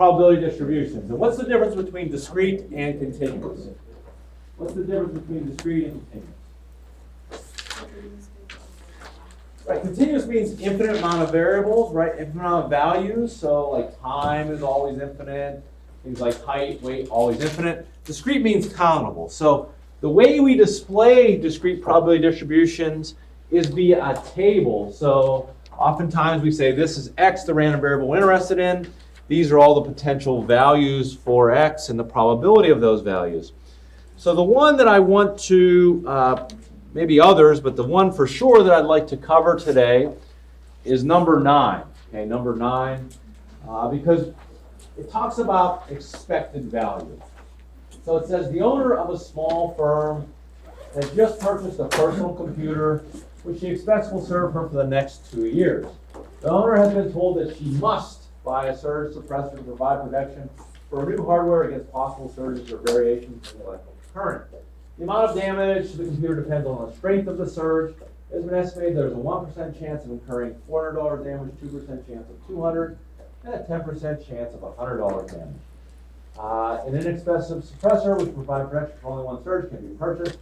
probability distributions. And what's the difference between discrete and continuous? What's the difference between discrete and continuous? Right, continuous means infinite amount of variables, right? Infinite amount of values. So like time is always infinite. Things like height, weight, always infinite. Discrete means countable. So the way we display discrete probability distributions is via a table. So oftentimes we say this is X, the random variable we're interested in. These are all the potential values for X and the probability of those values. So the one that I want to, maybe others, but the one for sure that I'd like to cover today is number 9. Okay, number 9, because it talks about expected value. So it says the owner of a small firm has just purchased a personal computer which she expects will serve her for the next 2 years. The owner has been told that she must buy a surge suppressor to provide protection for new hardware against possible surges or variations in the electrical current. The amount of damage to the computer depends on the strength of the surge. It has been estimated there's a 1% chance of incurring $400 damage, 2% chance of $200, and a 10% chance of $100 damage. An inexpensive suppressor which provides protection for only one surge can be purchased.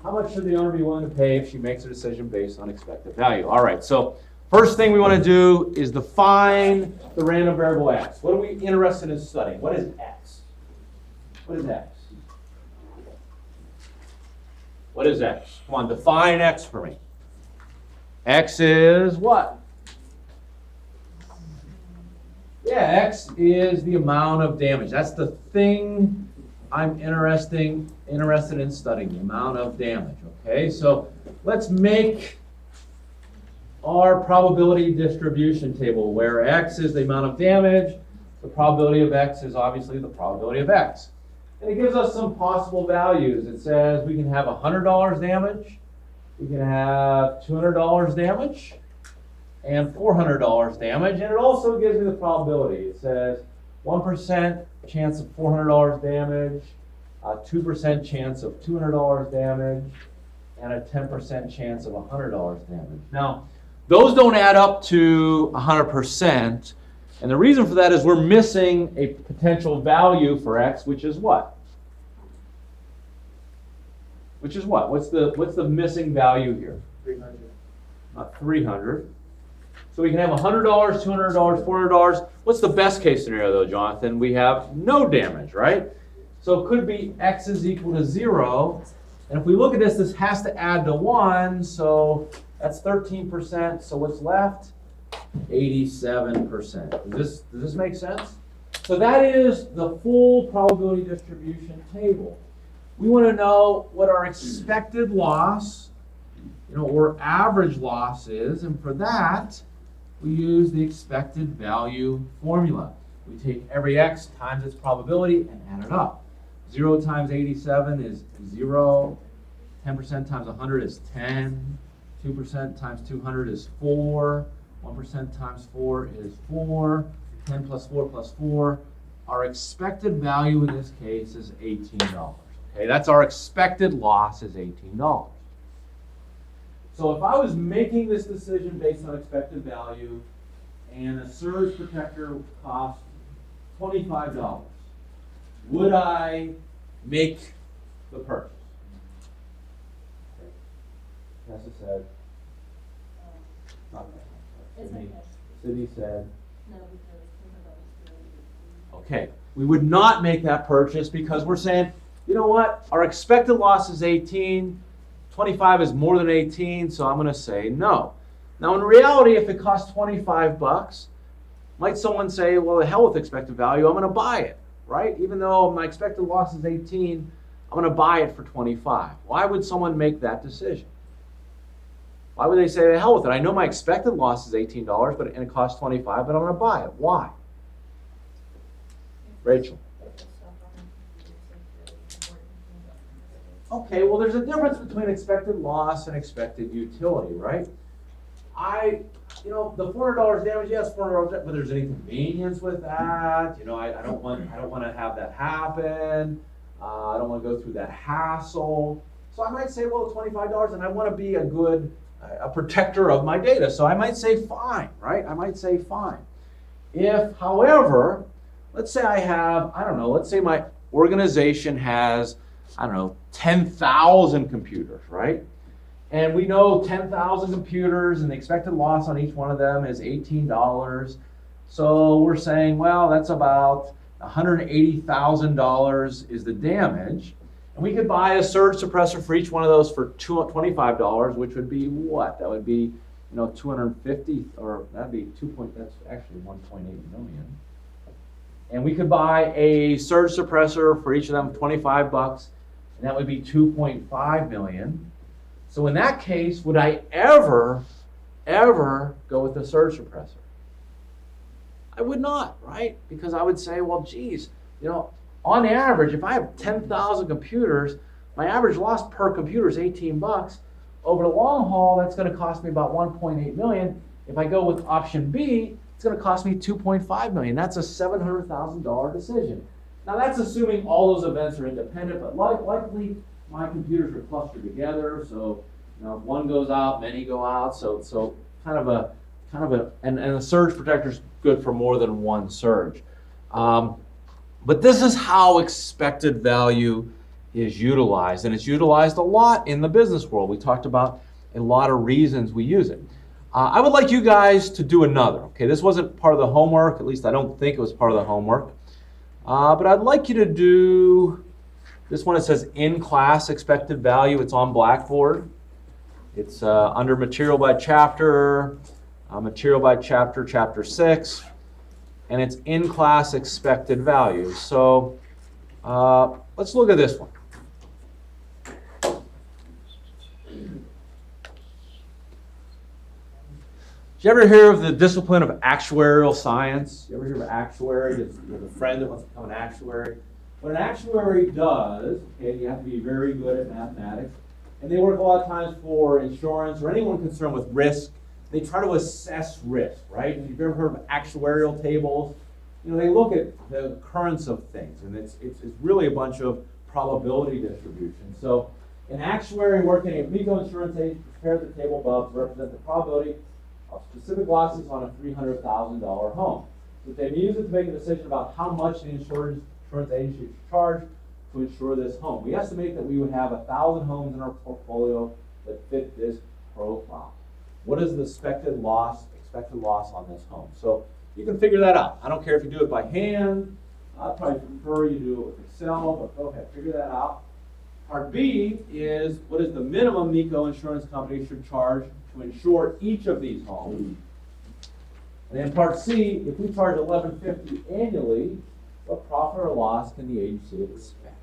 How much should the owner be willing to pay if she makes a decision based on expected value? All right, so first thing we want to do is define the random variable X. What are we interested in studying? What is X? What is X? What is X? Come on, define X for me. X is what? Yeah, X is the amount of damage. That's the thing I'm interested in studying, the amount of damage. Okay, so let's make our probability distribution table where X is the amount of damage. The probability of X is obviously the probability of X. And it gives us some possible values. It says we can have $100 damage, we can have $200 damage, and $400 damage. And it also gives me the probability. It says 1% chance of $400 damage, a 2% chance of $200 damage, and a 10% chance of $100 damage. Now, those don't add up to 100%. And the reason for that is we're missing a potential value for X, which is what? Which is what? What's the missing value here? 300. Not 300. So we can have $100, $200, $400. What's the best case scenario though, Jonathan? We have no damage, right? So it could be X is equal to 0. And if we look at this, this has to add to 1. So that's 13%. So what's left? 87%. Does this make sense? So that is the full probability distribution table. We want to know what our expected loss, or average loss is, and for that, we use the expected value formula. We take every X times its probability and add it up. 0 times 87 is 0. 10% times 100 is 10. 2% times 200 is 4. 1% times 4 is 4. 10 plus 4 plus 4. Our expected value in this case is $18. Okay, that's our expected loss is $18. So if I was making this decision based on expected value and a surge protector cost $25, would I make the purchase? Tessa said, not that. Sydney said, no, because okay, we would not make that purchase because we're saying, you know what, our expected loss is 18, 25 is more than 18, so I'm going to say no. Now in reality, if it costs $25, might someone say, well, the hell with expected value, I'm going to buy it, right? Even though my expected loss is 18, I'm going to buy it for 25. Why would someone make that decision? Why would they say, the hell with it? I know my expected loss is $18, and it costs 25, but I'm going to buy it. Why? Rachel. Okay, well, there's a difference between expected loss and expected utility, right? The $400 damage, yes, $400, but there's an inconvenience with that. I don't want to have that happen. I don't want to go through that hassle. So I might say, well, $25, and I want to be a protector of my data. So I might say fine, right? I might say fine. If, however, let's say I have, I don't know, let's say my organization has, I don't know, 10,000 computers, right? And we know 10,000 computers and the expected loss on each one of them is $18. So we're saying, well, that's about $180,000 is the damage. And we could buy a surge suppressor for each one of those for $25, which would be what? That would be, 250, or that'd be that's actually 1.8 million. And we could buy a surge suppressor for each of them $25, and that would be 2.5 million. So in that case, would I ever go with a surge suppressor? I would not, right? Because I would say, well, geez, on average, if I have 10,000 computers, my average loss per computer is $18. Over the long haul, that's going to cost me about 1.8 million. If I go with option B, it's going to cost me 2.5 million. That's a $700,000 decision. Now that's assuming all those events are independent, but likely my computers are clustered together. So if one goes out, many go out. So kind of a and a surge protector is good for more than one surge. But this is how expected value is utilized, and it's utilized a lot in the business world. We talked about a lot of reasons we use it. I would like you guys to do another. Okay, this wasn't part of the homework, at least I don't think it was part of the homework. But I'd like you to do this one. It says in-class expected value. It's on Blackboard. It's under material by chapter, chapter 6. And it's in-class expected value. So let's look at this one. Did you ever hear of the discipline of actuarial science? You ever hear of actuary? You have a friend that wants to become an actuary. What an actuary does, okay, you have to be very good at mathematics, and they work a lot of times for insurance or anyone concerned with risk. They try to assess risk, right? And you've ever heard of actuarial tables? They look at the occurrence of things, and it's really a bunch of probability distribution. So an actuary working at a Rico insurance agent prepared the table above to represent the probability of specific losses on a $300,000 home. So they use it to make a decision about how much the insurance agency should charge to insure this home. We estimate that we would have 1,000 homes in our portfolio that fit this profile. What is the expected loss on this home? So you can figure that out. I don't care if you do it by hand. I'd probably prefer you do it with Excel, but go ahead, figure that out. Part B is, what is the minimum MECO insurance company should charge to insure each of these homes? And then part C, if we charge $1,150 annually, what profit or loss can the agency expect?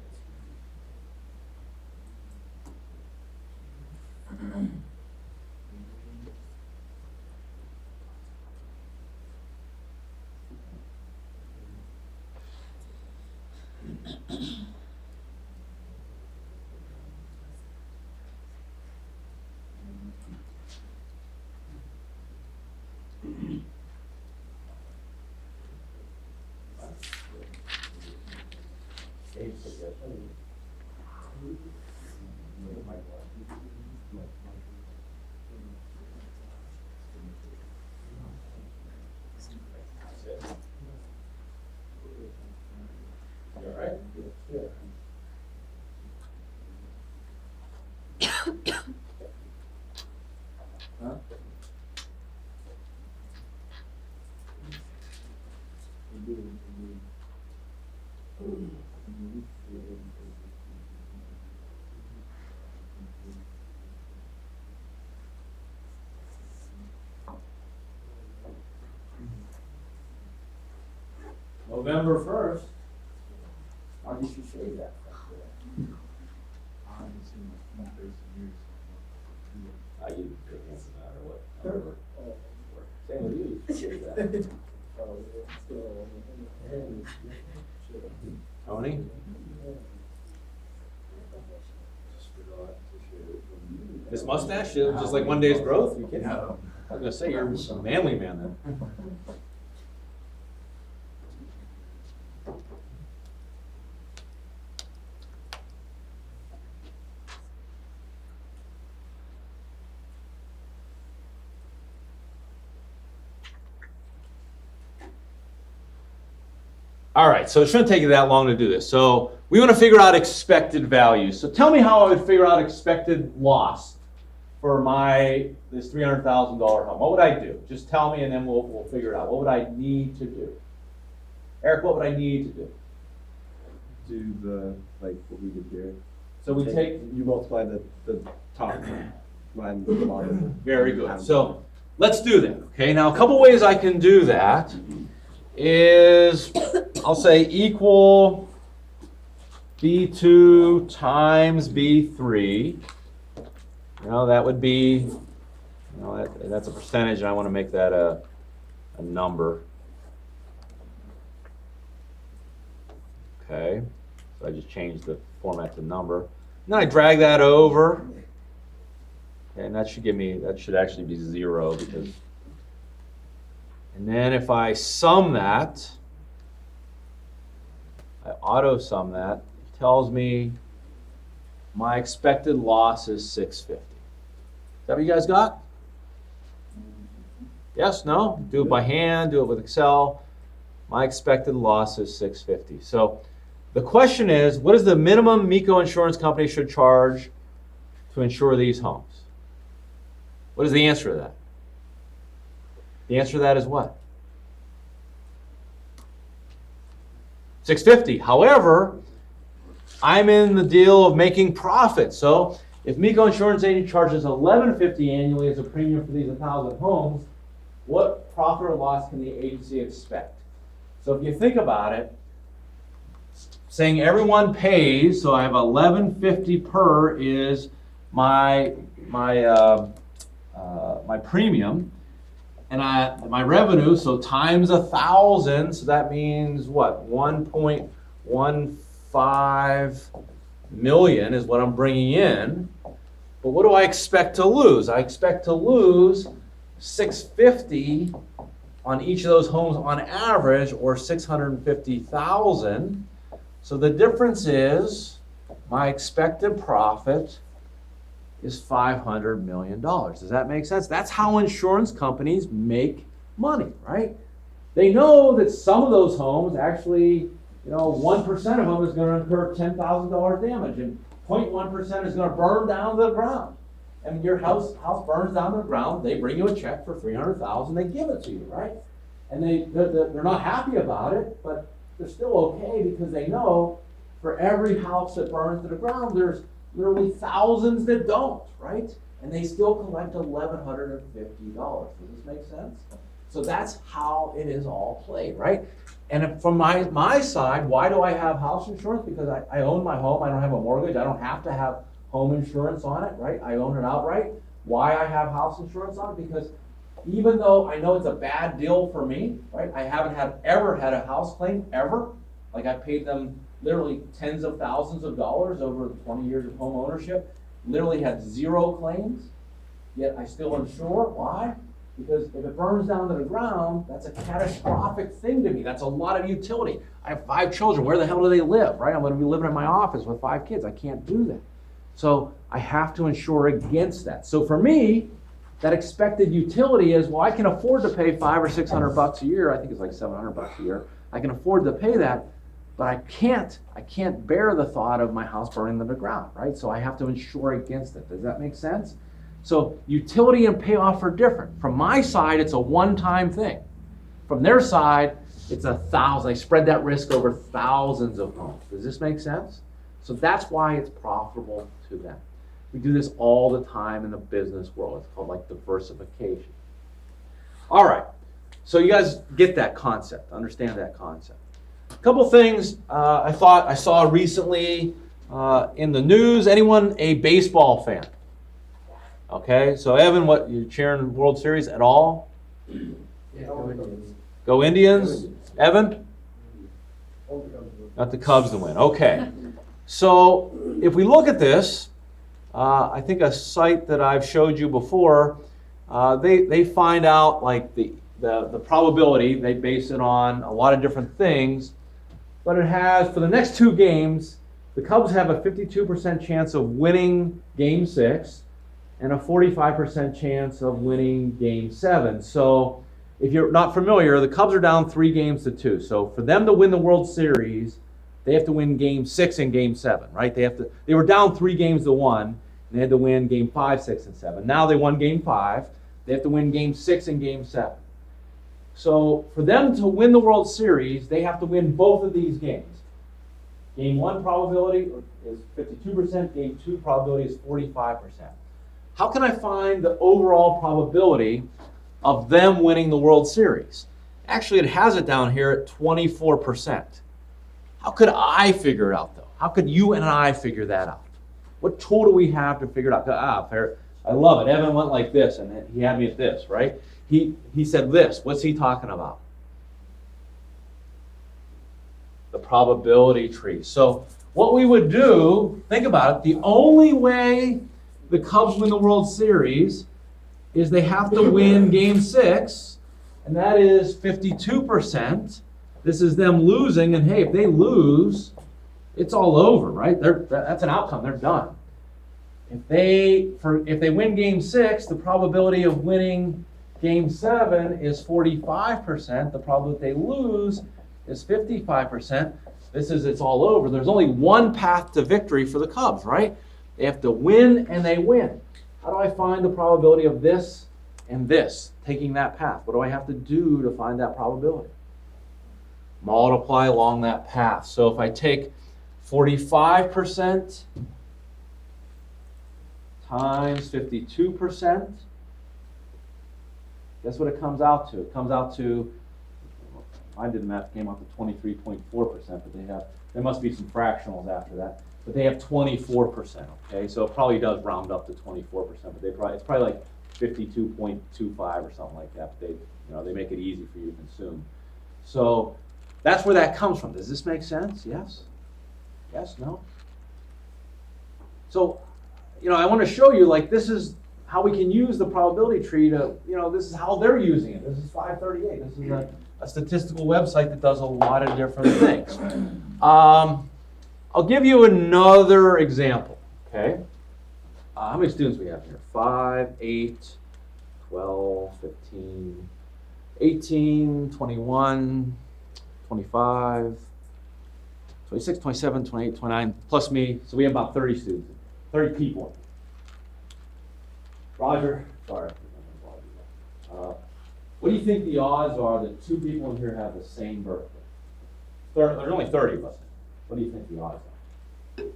November 1st. Why did you say that? You it doesn't matter what. Same with you. Say that. Tony? This mustache is just like one day's growth? You kidding? I was gonna say you're a manly man then. All right, so it shouldn't take you that long to do this. So we want to figure out expected value. So tell me how I would figure out expected loss for this $300,000 home. What would I do? Just tell me and then we'll figure it out. What would I need to do? Eric, what would I need to do? Do the, like what we did here. So we take, You multiply the top minus the bottom. very good. So let's do that. Okay, now a couple ways I can do that is, I'll say equal B2 times B3. That would be, that's a percentage, and I want to make that a number. Okay, so I just changed the format to number. And then I drag that over. Okay, and that should actually be 0 because, and then if I sum that, I auto sum that, it tells me my expected loss is 650. Is that what you guys got? Yes, no? Do it by hand, do it with Excel. My expected loss is 650. So the question is, what is the minimum MECO insurance company should charge to insure these homes? What is the answer to that? The answer to that is what? 650. However, I'm in the deal of making profit. So if MECO Insurance Agent charges $1,150 annually as a premium for these 1,000 homes, what profit or loss can the agency expect? So if you think about it, saying everyone pays, so I have $1,150 per is my premium, and my revenue, so times 1,000, so that means what? 1.15 million is what I'm bringing in. But what do I expect to lose? I expect to lose 650 on each of those homes on average, or 650,000. So the difference is my expected profit is $500 million. Does that make sense? That's how insurance companies make money, right? They know that some of those homes actually, 1% of them is going to incur $10,000 damage, and 0.1% is going to burn down to the ground. And your house burns down to the ground, they bring you a check for $300,000, they give it to you, right? And they're not happy about it, but they're still okay because they know for every house that burns to the ground, there's literally thousands that don't, right? And they still collect $1,150. Does this make sense? So that's how it is all played, right? And from my side, why do I have house insurance? Because I own my home, I don't have a mortgage, I don't have to have home insurance on it, right? I own it outright. Why I have house insurance on it? Because even though I know it's a bad deal for me, right? I haven't ever had a house claim, ever. Like I paid them literally tens of thousands of dollars over 20 years of home ownership. Literally had 0 claims, yet I still insure. Why? Because if it burns down to the ground, that's a catastrophic thing to me. That's a lot of utility. I have 5 children. Where the hell do they live, right? I'm going to be living in my office with 5 kids. I can't do that. So I have to insure against that. So for me, that expected utility is, well, I can afford to pay $500 or $600 a year. I think it's like $700 a year. I can afford to pay that, but I can't bear the thought of my house burning to the ground, right? So I have to insure against it. Does that make sense? So utility and payoff are different. From my side, it's a one-time thing. From their side, it's 1,000. They spread that risk over thousands of homes. Does this make sense? So that's why it's profitable to them. We do this all the time in the business world. It's called like diversification. All right, so you guys get that concept, understand that concept. A couple things I thought I saw recently in the news. Anyone a baseball fan? Okay, so Evan, what, you cheering World Series at all? Yeah, go Indians. Go Indians? Evan? Not the Cubs to win. Okay. So if we look at this, I think a site that I've showed you before, they find out like the probability. They base it on a lot of different things, but it has, for the next 2 games, the Cubs have a 52% chance of winning Game 6 and a 45% chance of winning Game 7. So if you're not familiar, the Cubs are down 3-2. So for them to win the World Series, they have to win Game 6 and Game 7, right? They were down 3-1, and they had to win Game 5, 6, and 7. Now they won Game 5. They have to win Game 6 and Game 7. So for them to win the World Series, they have to win both of these games. Game 1 probability is 52%. Game 2 probability is 45%. How can I find the overall probability of them winning the World Series? Actually, it has it down here at 24%. How could I figure it out, though? How could you and I figure that out? What tool do we have to figure it out? Fair. I love it. Evan went like this, and he had me at this, right? He said this. What's he talking about? The probability tree. So what we would do, think about it, the only way the Cubs win the World Series is they have to win Game 6, and that is 52%. This is them losing, and hey, if they lose, it's all over, right? That's an outcome. They're done. If they win Game 6, the probability of winning Game 7 is 45%. The probability they lose is 55%. It's all over. There's only one path to victory for the Cubs, right? They have to win, and they win. How do I find the probability of this and this, taking that path? What do I have to do to find that probability? Multiply along that path. So if I take 45% times 52%, guess what it comes out to? It comes out to, I did math, came out to 23.4%, but there must be some fractionals after that. But they have 24%, okay? So it probably does round up to 24%, but it's probably like 52.25 or something like that. But they make it easy for you to consume. So that's where that comes from. Does this make sense? Yes? Yes? No? So, I want to show you, like, this is how we can use the probability tree to, this is how they're using it. This is 538. This is a statistical website that does a lot of different things. I'll give you another example, okay? How many students we have here? 5, 8, 12, 15, 18, 21, 25, 26, 27, 28, 29, plus me. So we have about 30 students, 30 people. Roger, sorry. What do you think the odds are that 2 people in here have the same birthday? There's only 30 of us. What do you think the odds are? The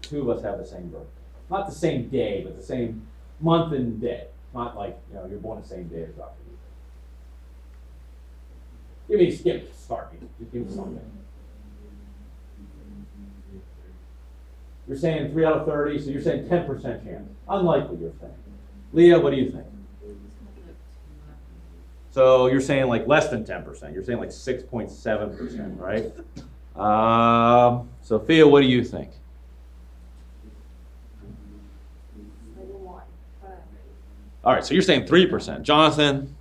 2 of us have the same birthday. Not the same day, but the same month and day. Not like, you're born the same day as Dr. Lee. Give me start. Just give me something. You're saying 3 out of 30, so you're saying 10% chance. Unlikely, you're saying. Leah, what do you think? So you're saying like less than 10%. You're saying like 6.7%, right? Sophia, what do you think? All right, so you're saying 3%. Jonathan,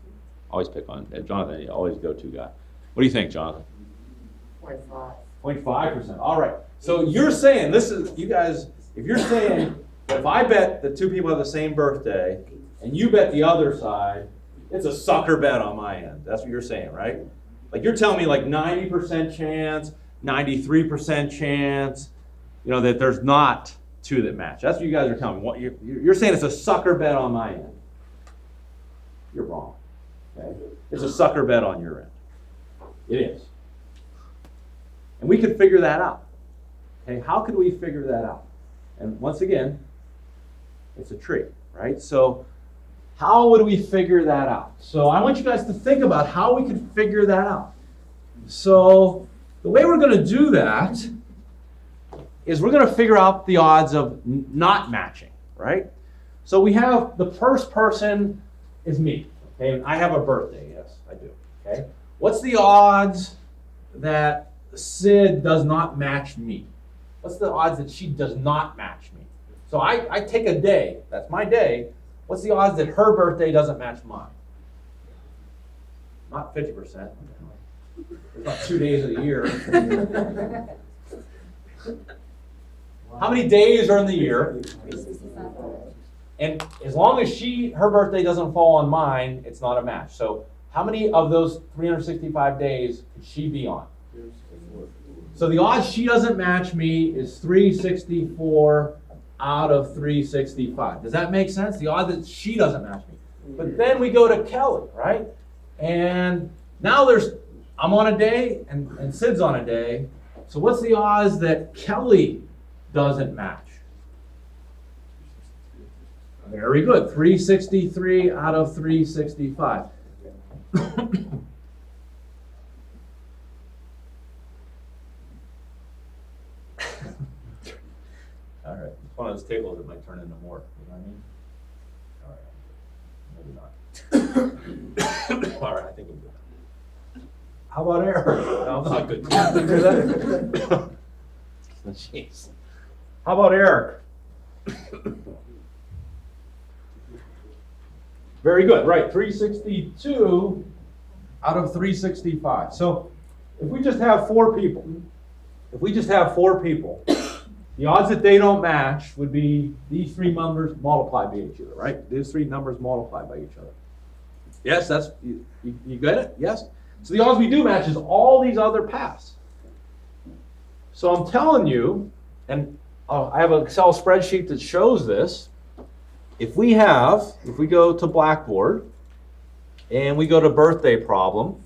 always pick on Jonathan. You always go-to guy. What do you think, Jonathan? 0.5. 0.5%. All right. So you're saying you guys. If you're saying that if I bet the 2 people have the same birthday, and you bet the other side, it's a sucker bet on my end. That's what you're saying, right? Like you're telling me like 90% chance, 93% chance, that there's not 2 that match. That's what you guys are telling me. What you're saying it's a sucker bet on my end. You're wrong. Okay? It's a sucker bet on your end. It is. And we could figure that out. Okay, how could we figure that out? And once again, it's a tree, right? So how would we figure that out? So I want you guys to think about how we could figure that out. So the way we're going to do that is we're going to figure out the odds of not matching, right? So we have the first person is me. Okay, I have a birthday. Yes, I do. Okay, what's the odds that Sid does not match me? What's the odds that she does not match me? So I take a day. That's my day. What's the odds that her birthday doesn't match mine? Not 50%. There's not 2 days of the year. How many days are in the year? And as long as her birthday doesn't fall on mine, it's not a match. So how many of those 365 days could she be on? So the odds she doesn't match me is 364 out of 365. Does that make sense? The odds that she doesn't match me. But then we go to Kelly, right? And now I'm on a day and Sid's on a day. So what's the odds that Kelly doesn't match? Very good. 363 out of 365. All right. It's one of those tables that might turn into more. You know what I mean? All right. Maybe not. All right. I think I'm good. How about Eric? No, I'm not good. Jeez. How about Eric? Very good. Right. 362 out of 365. So if we just have 4 people, the odds that they don't match would be these 3 numbers multiplied by each other, right? These 3 numbers multiplied by each other. Yes, that's, you get it? Yes? So the odds we do match is all these other paths. So I'm telling you, and I have an Excel spreadsheet that shows this. If we go to Blackboard and we go to birthday problem,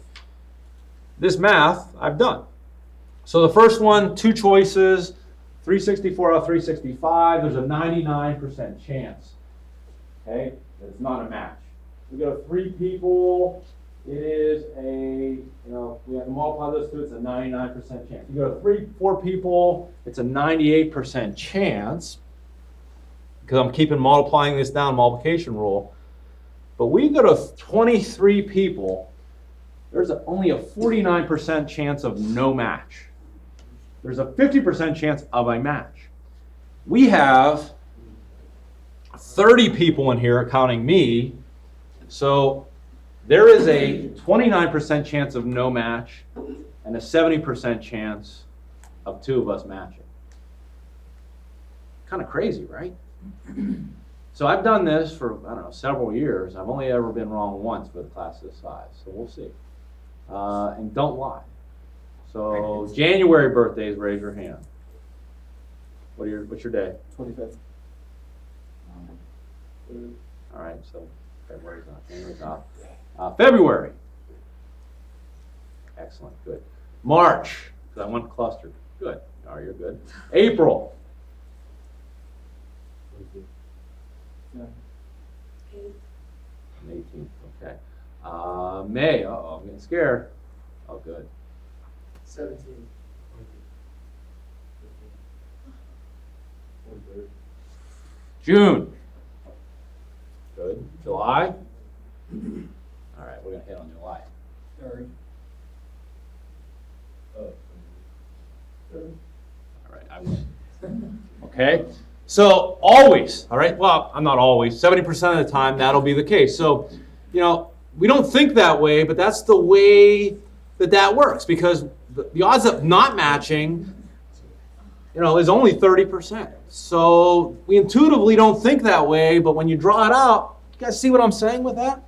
this math I've done. So the first one, 2 choices, 364 out of 365, there's a 99% chance, okay, that it's not a match. We go to 3 people, it is we have to multiply those 2, it's a 99% chance. You go to 4 people, it's a 98% chance, because I'm keeping multiplying this down, multiplication rule. But we go to 23 people, there's only a 49% chance of no match. There's a 50% chance of a match. We have 30 people in here, counting me, so there is a 29% chance of no match and a 70% chance of 2 of us matching. Kind of crazy, right? So I've done this for, several years. I've only ever been wrong once with a class this size, so we'll see. And don't lie. So January birthdays, raise your hand. What's your day? 25th. All right, so February's not. January's not. February. Excellent, good. March, because I went clustered. Good. All right, you're good. April. Eight. 18th, okay. May, I'm getting scared. Oh, good. 17. June. Good. July. All right, we're going to hit on July. 3rd. All right, I win. Okay? So always, all right? Well, I'm not always. 70% of the time, that'll be the case. So, we don't think that way, but that's the way that works, because the odds of not matching, is only 30%. So we intuitively don't think that way, but when you draw it out, you guys see what I'm saying with that?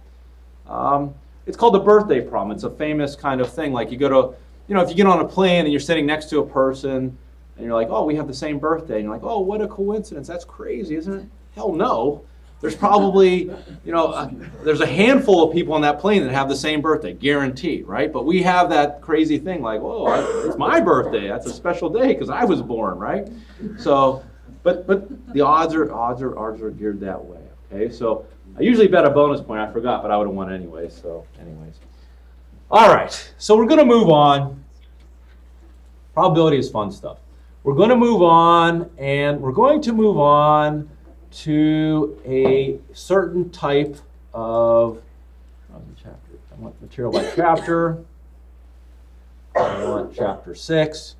It's called the birthday problem. It's a famous kind of thing. Like you go to, if you get on a plane and you're sitting next to a person and you're like, oh, we have the same birthday. And you're like, oh, what a coincidence. That's crazy, isn't it? Hell no. There's probably, there's a handful of people on that plane that have the same birthday, guaranteed, right? But we have that crazy thing like, whoa, it's my birthday. That's a special day because I was born, right? So, but the odds are geared that way, okay? So I usually bet a bonus point. I forgot, but I would have won anyway. So, anyways, all right. So we're gonna move on. Probability is fun stuff. We're going to move on, and we're going to move on to a certain type of chapter. I want material by chapter. I want chapter 6.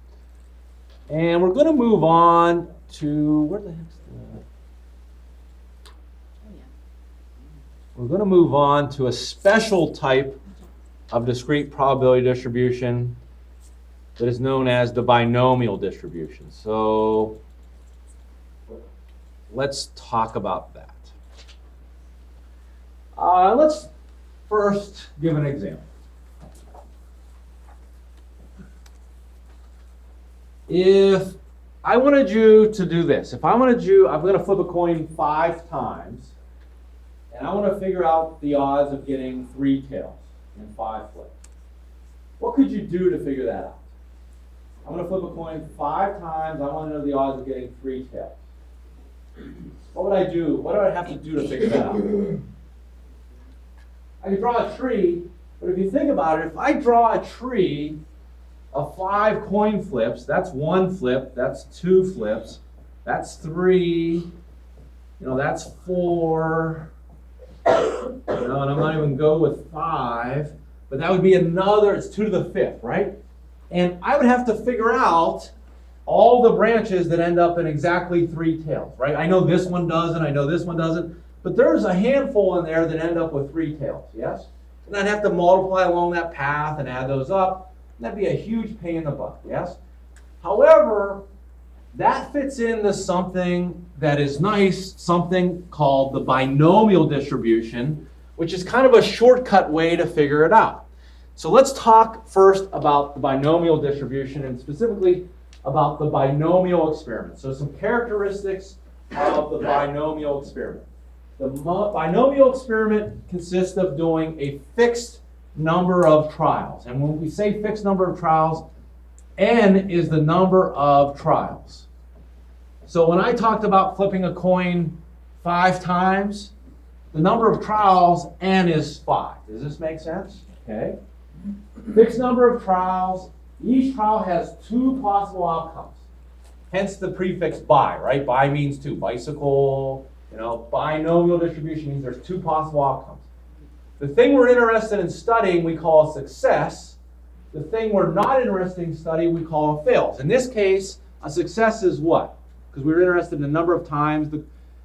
And we're going to move on to, where the heck's the... We're going to move on to a special type of discrete probability distribution that is known as the binomial distribution. So let's talk about that. first give an example. If I wanted you to do this, if I wanted you, I'm going to flip a coin 5 times, and I want to figure out the odds of getting 3 tails in 5 flips. What could you do to figure that out? I'm going to flip a coin 5 times. I want to know the odds of getting 3 tails. What would I do? What do I have to do to figure that out? I could draw a tree, but if you think about it, if I draw a tree of 5 coin flips, that's 1 flip, that's 2 flips, that's 3, that's 4, and I'm not even go with 5, but that would be another, it's 2 to the 5th, right? And I would have to figure out all the branches that end up in exactly 3 tails, right? I know this one doesn't, I know this one doesn't, but there's a handful in there that end up with 3 tails, yes? And I'd have to multiply along that path and add those up. That'd be a huge pain in the butt, yes? However, that fits into something that is nice, something called the binomial distribution, which is kind of a shortcut way to figure it out. So let's talk first about the binomial distribution and specifically about the binomial experiment. So some characteristics of the binomial experiment. The binomial experiment consists of doing a fixed number of trials. And when we say fixed number of trials, n is the number of trials. So when I talked about flipping a coin 5 times, the number of trials, n is 5. Does this make sense? Okay. Fixed number of trials. Each trial has 2 possible outcomes. Hence the prefix bi, right? Bi means 2. Bicycle, binomial distribution means there's 2 possible outcomes. The thing we're interested in studying we call a success. The thing we're not interested in studying we call a fails. In this case, a success is what? Because we're interested in the number of times,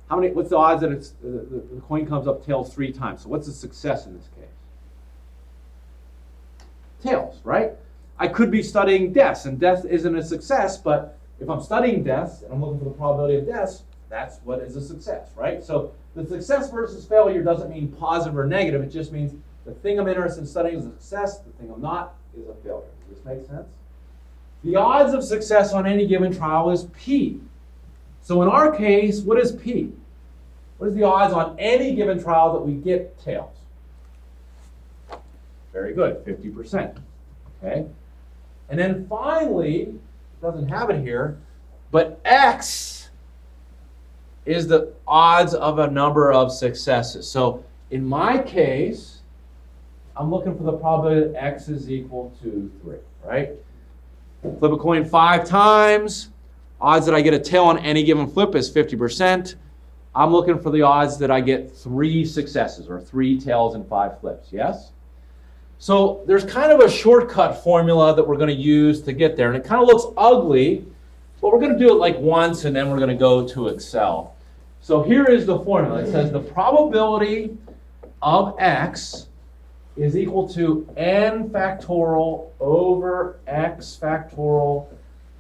what's the odds that the coin comes up tails 3 times? So what's a success in this case? Tails, right? I could be studying deaths, and death isn't a success, but if I'm studying deaths and I'm looking for the probability of deaths, that's what is a success, right? So the success versus failure doesn't mean positive or negative. It just means the thing I'm interested in studying is a success. The thing I'm not is a failure. Does this make sense? The odds of success on any given trial is P. So in our case, what is P? What is the odds on any given trial that we get tails? Very good, 50%. Okay? And then finally, it doesn't have it here, but X is the odds of a number of successes. So in my case, I'm looking for the probability that X is equal to 3, right? Flip a coin 5 times. Odds that I get a tail on any given flip is 50%. I'm looking for the odds that I get 3 successes or 3 tails in 5 flips, yes? So there's kind of a shortcut formula that we're going to use to get there. And it kind of looks ugly, but we're going to do it like once and then we're going to go to Excel. So here is the formula. It says the probability of X is equal to n factorial over x factorial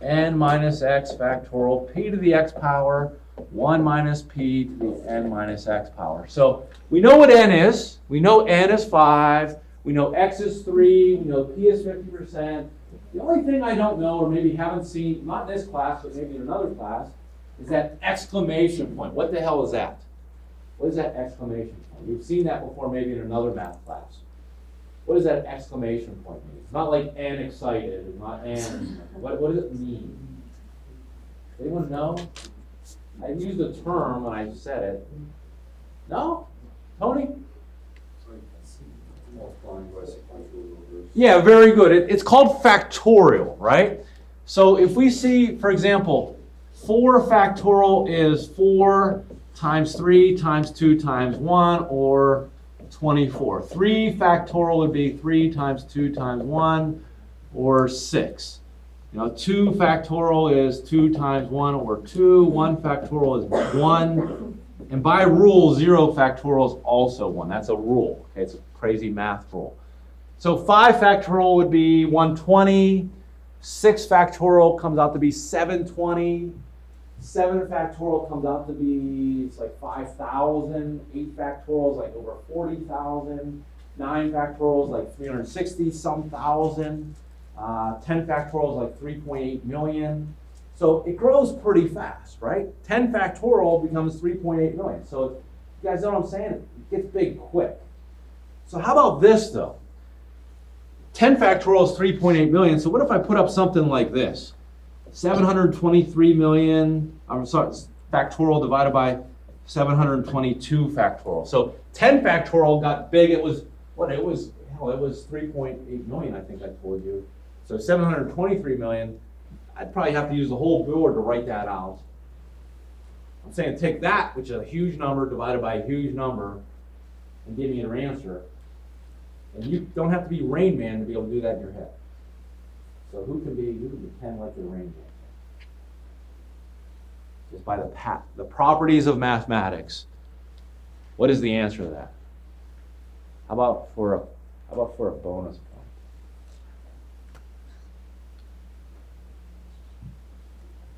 n minus x factorial p to the x power 1 minus p to the n minus x power. So we know what n is. We know n is 5. We know x is 3. We know p is 50%. The only thing I don't know, or maybe haven't seen, not in this class, but maybe in another class, is that exclamation point. What the hell is that? What is that exclamation point? You've seen that before maybe in another math class. What does that exclamation point mean? It's not like "and excited." It's not "and." What does it mean? Anyone know? I used the term when I said it. No? Tony? Yeah, very good. It's called factorial, right? So if we see, for example, 4 factorial is 4 times 3 times 2 times 1, or 24. 3 factorial would be 3 times 2 times 1, or 6. 2 factorial is 2 times 1, or 2. 1 factorial is 1. And by rule, 0 factorial is also 1. That's a rule. Okay, it's a crazy math rule. So 5 factorial would be 120. 6 factorial comes out to be 720. 7 factorial comes out to be, it's like 5,000. 8 factorial is like over 40,000. 9 factorial is like 360 some thousand. 10 factorial is like 3.8 million. So it grows pretty fast, right? 10 factorial becomes 3.8 million. So you guys know what I'm saying? It gets big quick. So how about this though? 10 factorial is 3.8 million. So what if I put up something like this? 723 million, I'm sorry, factorial divided by 722 factorial. So 10 factorial got big. It was, what, it was 3.8 million, I think I told you. So 723 million, I'd probably have to use the whole board to write that out. I'm saying take that, which is a huge number, divided by a huge number, and give me an answer. And you don't have to be Rain Man to be able to do that in your head. So who can pretend like you're Rain Man? Just by the properties of mathematics. What is the answer to that? How about for a bonus point?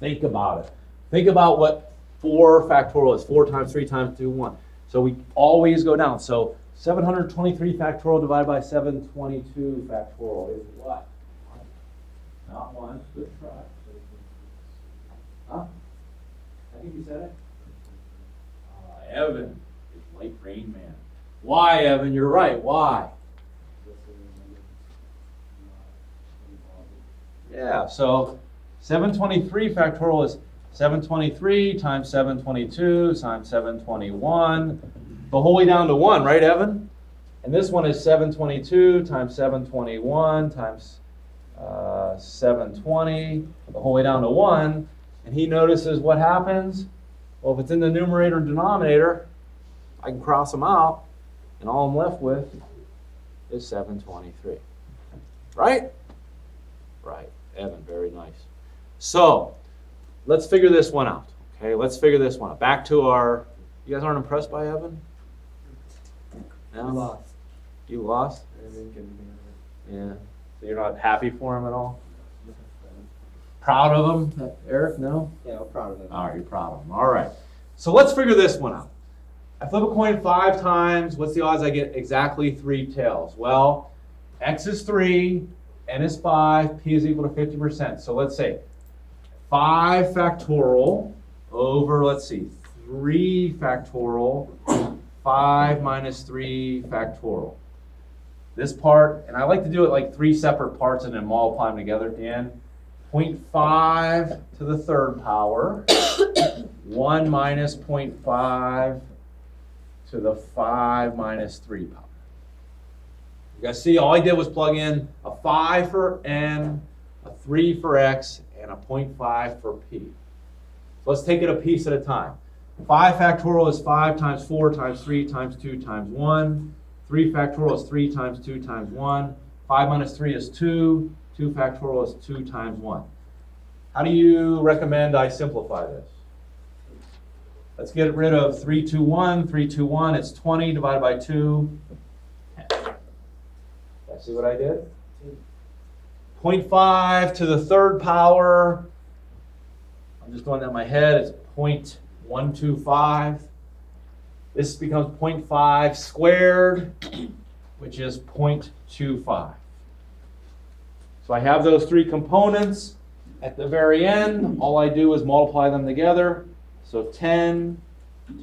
Think about it. Think about what 4 factorial is. 4 times 3 times 2, 1. So we always go down. So 723 factorial divided by 722 factorial is what? Not 1. Good try. Huh? I think you said it. Evan is like Rain Man. Why, Evan? You're right. Why? Yeah, so 723 factorial is 723 times 722 times 721, the whole way down to 1, right, Evan? And this one is 722 times 721 times 720, the whole way down to 1. And he notices what happens. Well, if it's in the numerator and denominator, I can cross them out, and all I'm left with is 723. Right? Right. Evan, very nice. So, let's figure this one out. Okay, let's figure this one out. Back to our, you guys aren't impressed by Evan? No? You lost. You lost? I didn't get anything out of it. Yeah. So you're not happy for him at all? Proud of him, Eric? No? Yeah, I'm proud of that. All right, you're proud of him. All right. So let's figure this one out. I flip a coin 5 times. What's the odds I get exactly 3 tails? Well, X is 3, N is 5, P is equal to 50%. So let's say 5 factorial over, let's see, 3 factorial, 5 minus 3 factorial. This part, and I like to do it like 3 separate parts and then multiply them together at the end. 0.5 to the 3rd power, 1 minus 0.5 to the 5 minus 3 power. You guys see, all I did was plug in a 5 for N, a 3 for X, and a 0.5 for P. So let's take it a piece at a time. 5 factorial is 5 times 4 times 3 times 2 times 1. 3 factorial is 3 times 2 times 1. 5 minus 3 is 2. 2 factorial is 2 times 1. How do you recommend I simplify this? Let's get rid of 3, 2, 1. 3, 2, 1. It's 20 divided by 2. 10. See what I did? 0.5 to the 3rd power. I'm just doing that in my head. It's 0.125. This becomes 0.5 squared, which is 0.25. So I have those 3 components. At the very end, all I do is multiply them together. So 10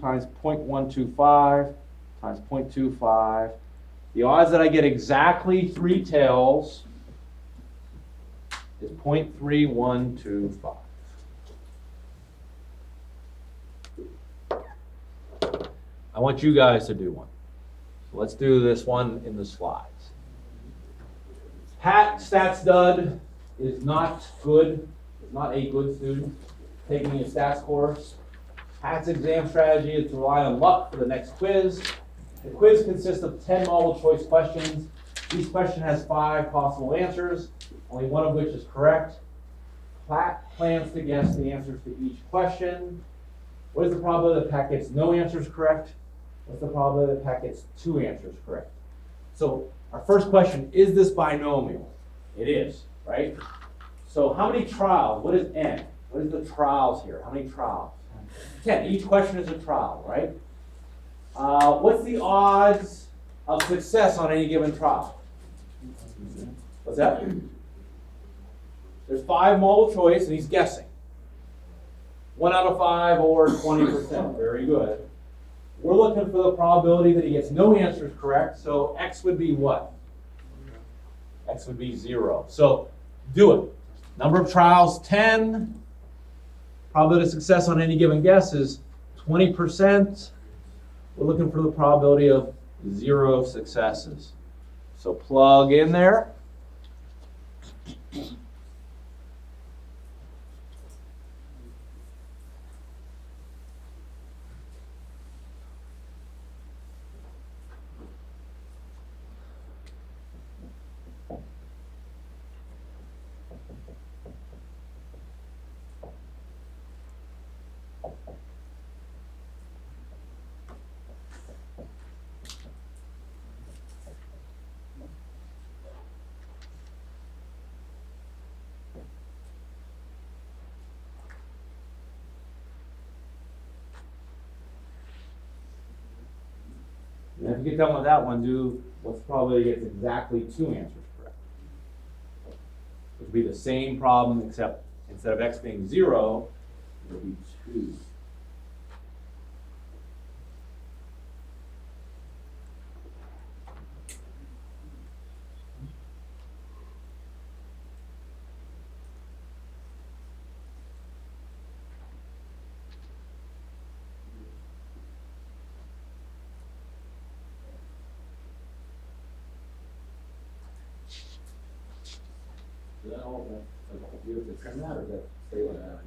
times 0.125 times 0.25. The odds that I get exactly 3 tails is 0.3125. I want you guys to do one. So let's do this one in the slides. Pat Stats Dud is not good, is not a good student taking a stats course. Pat's exam strategy is to rely on luck for the next quiz. The quiz consists of 10 multiple choice questions. Each question has 5 possible answers, only one of which is correct. Pat plans to guess the answers to each question. What is the probability that Pat gets no answers correct? What's the probability that Pat gets 2 answers correct? So our first question, is this binomial? It is, right? So how many trials? What is N? What is the trials here? How many trials? 10. Each question is a trial, right? What's the odds of success on any given trial. What's that? There's 5 multiple choice, and he's guessing. 1 out of 5 or 20%. Very good. We're looking for the probability that he gets no answers correct, so x would be what? X would be 0. So do it. Number of trials, 10. Probability of success on any given guess is 20%. We're looking for the probability of 0 successes. So plug in there. And if you get done with that one, do what's the probability gets exactly 2 answers correct. It would be the same problem, except instead of x being 0, it would be 2. Is that all? Do you have to trim that, or does that stay like that?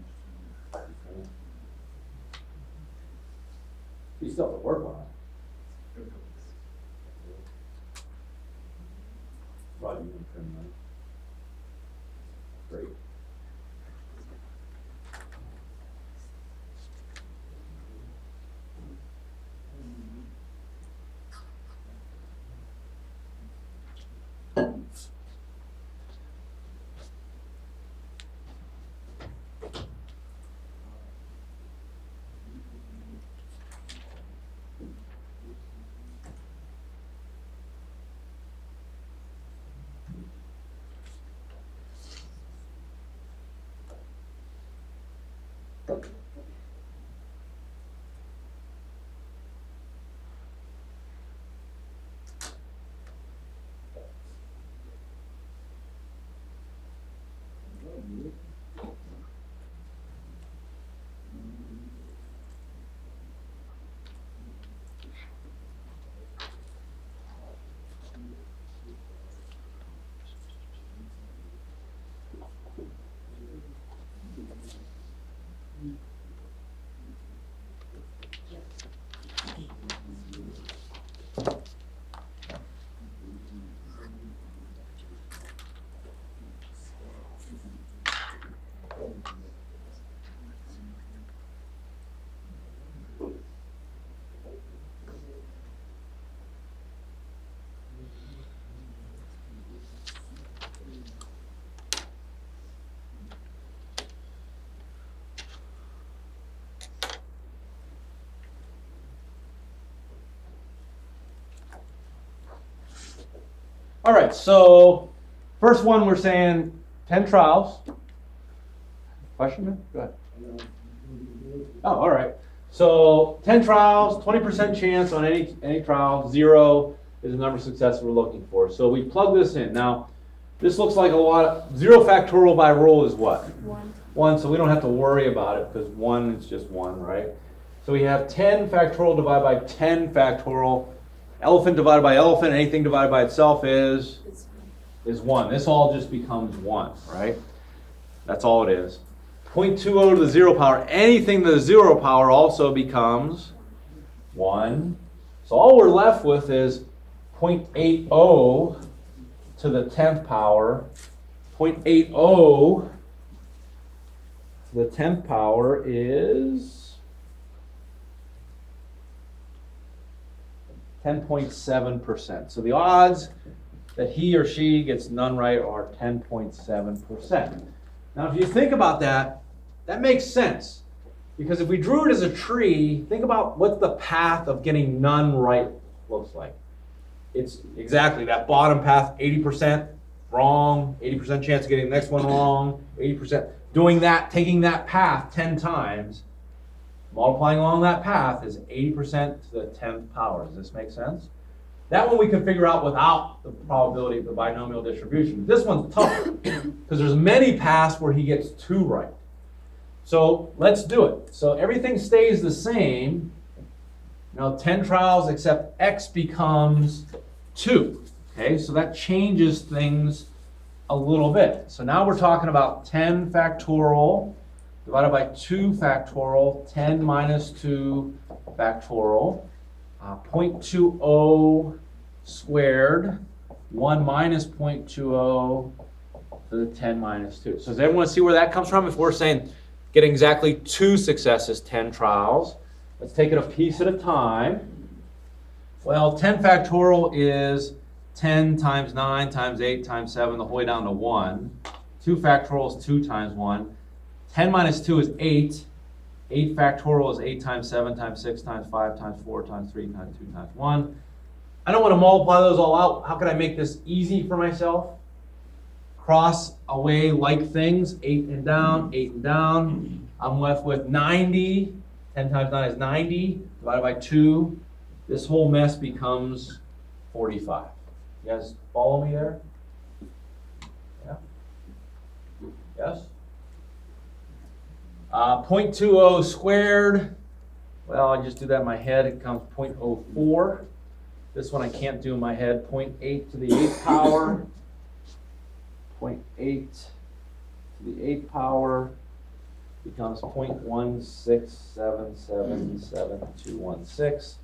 You still have to work on it. Rod, you can trim that. Great. All right, so first one we're saying 10 trials. Question, man? Go ahead. Oh, all right. So 10 trials, 20% chance on any trial, 0 is the number of successes we're looking for. So we plug this in. Now, this looks like a lot. 0 factorial by rule is what? 1. 1, so we don't have to worry about it because 1 is just 1, right? So we have 10 factorial divided by 10 factorial. Elephant divided by elephant, anything divided by itself is 1. This all just becomes 1, right? That's all it is. 0.20 to the 0 power, anything to the 0 power also becomes 1. So all we're left with is 0.80 to the 10th power. 0.80 to the 10th power is 10.7%. So the odds that he or she gets none right are 10.7%. Now if you think about that, that makes sense. Because if we drew it as a tree, think about what the path of getting none right looks like. it's exactly that bottom path, 80% wrong, 80% chance of getting the next one wrong, 80%. Doing that, taking that path 10 times, multiplying along that path is 80% to the 10th power. Does this make sense? That one we can figure out without the probability of the binomial distribution. This one's tougher because there's many paths where he gets 2 right. So let's do it. So everything stays the same. Now 10 trials except x becomes 2. Okay, so that changes things a little bit. So now we're talking about 10 factorial divided by 2 factorial, 10 minus 2 factorial, 0.20 squared, 1 minus 0.20 to the 10 minus 2. So does everyone see where that comes from? If we're saying getting exactly 2 successes, 10 trials, let's take it a piece at a time. Well, 10 factorial is 10 times 9 times 8 times 7 the whole way down to 1. 2 factorial is 2 times 1. 10 minus 2 is 8. 8 factorial is 8 times 7 times 6 times 5 times 4 times 3 times 2 times 1. I don't want to multiply those all out. How can I make this easy for myself? Cross away like things, 8 and down, 8 and down. I'm left with 90. 10 times 9 is 90, divided by 2. This whole mess becomes 45. You guys follow me there? Yeah? Yes? 0.20 squared. Well, I just do that in my head. It comes 0.04. This one I can't do in my head. 0.8 to the 8th power. 0.8 to the 8th power becomes 0.167777216.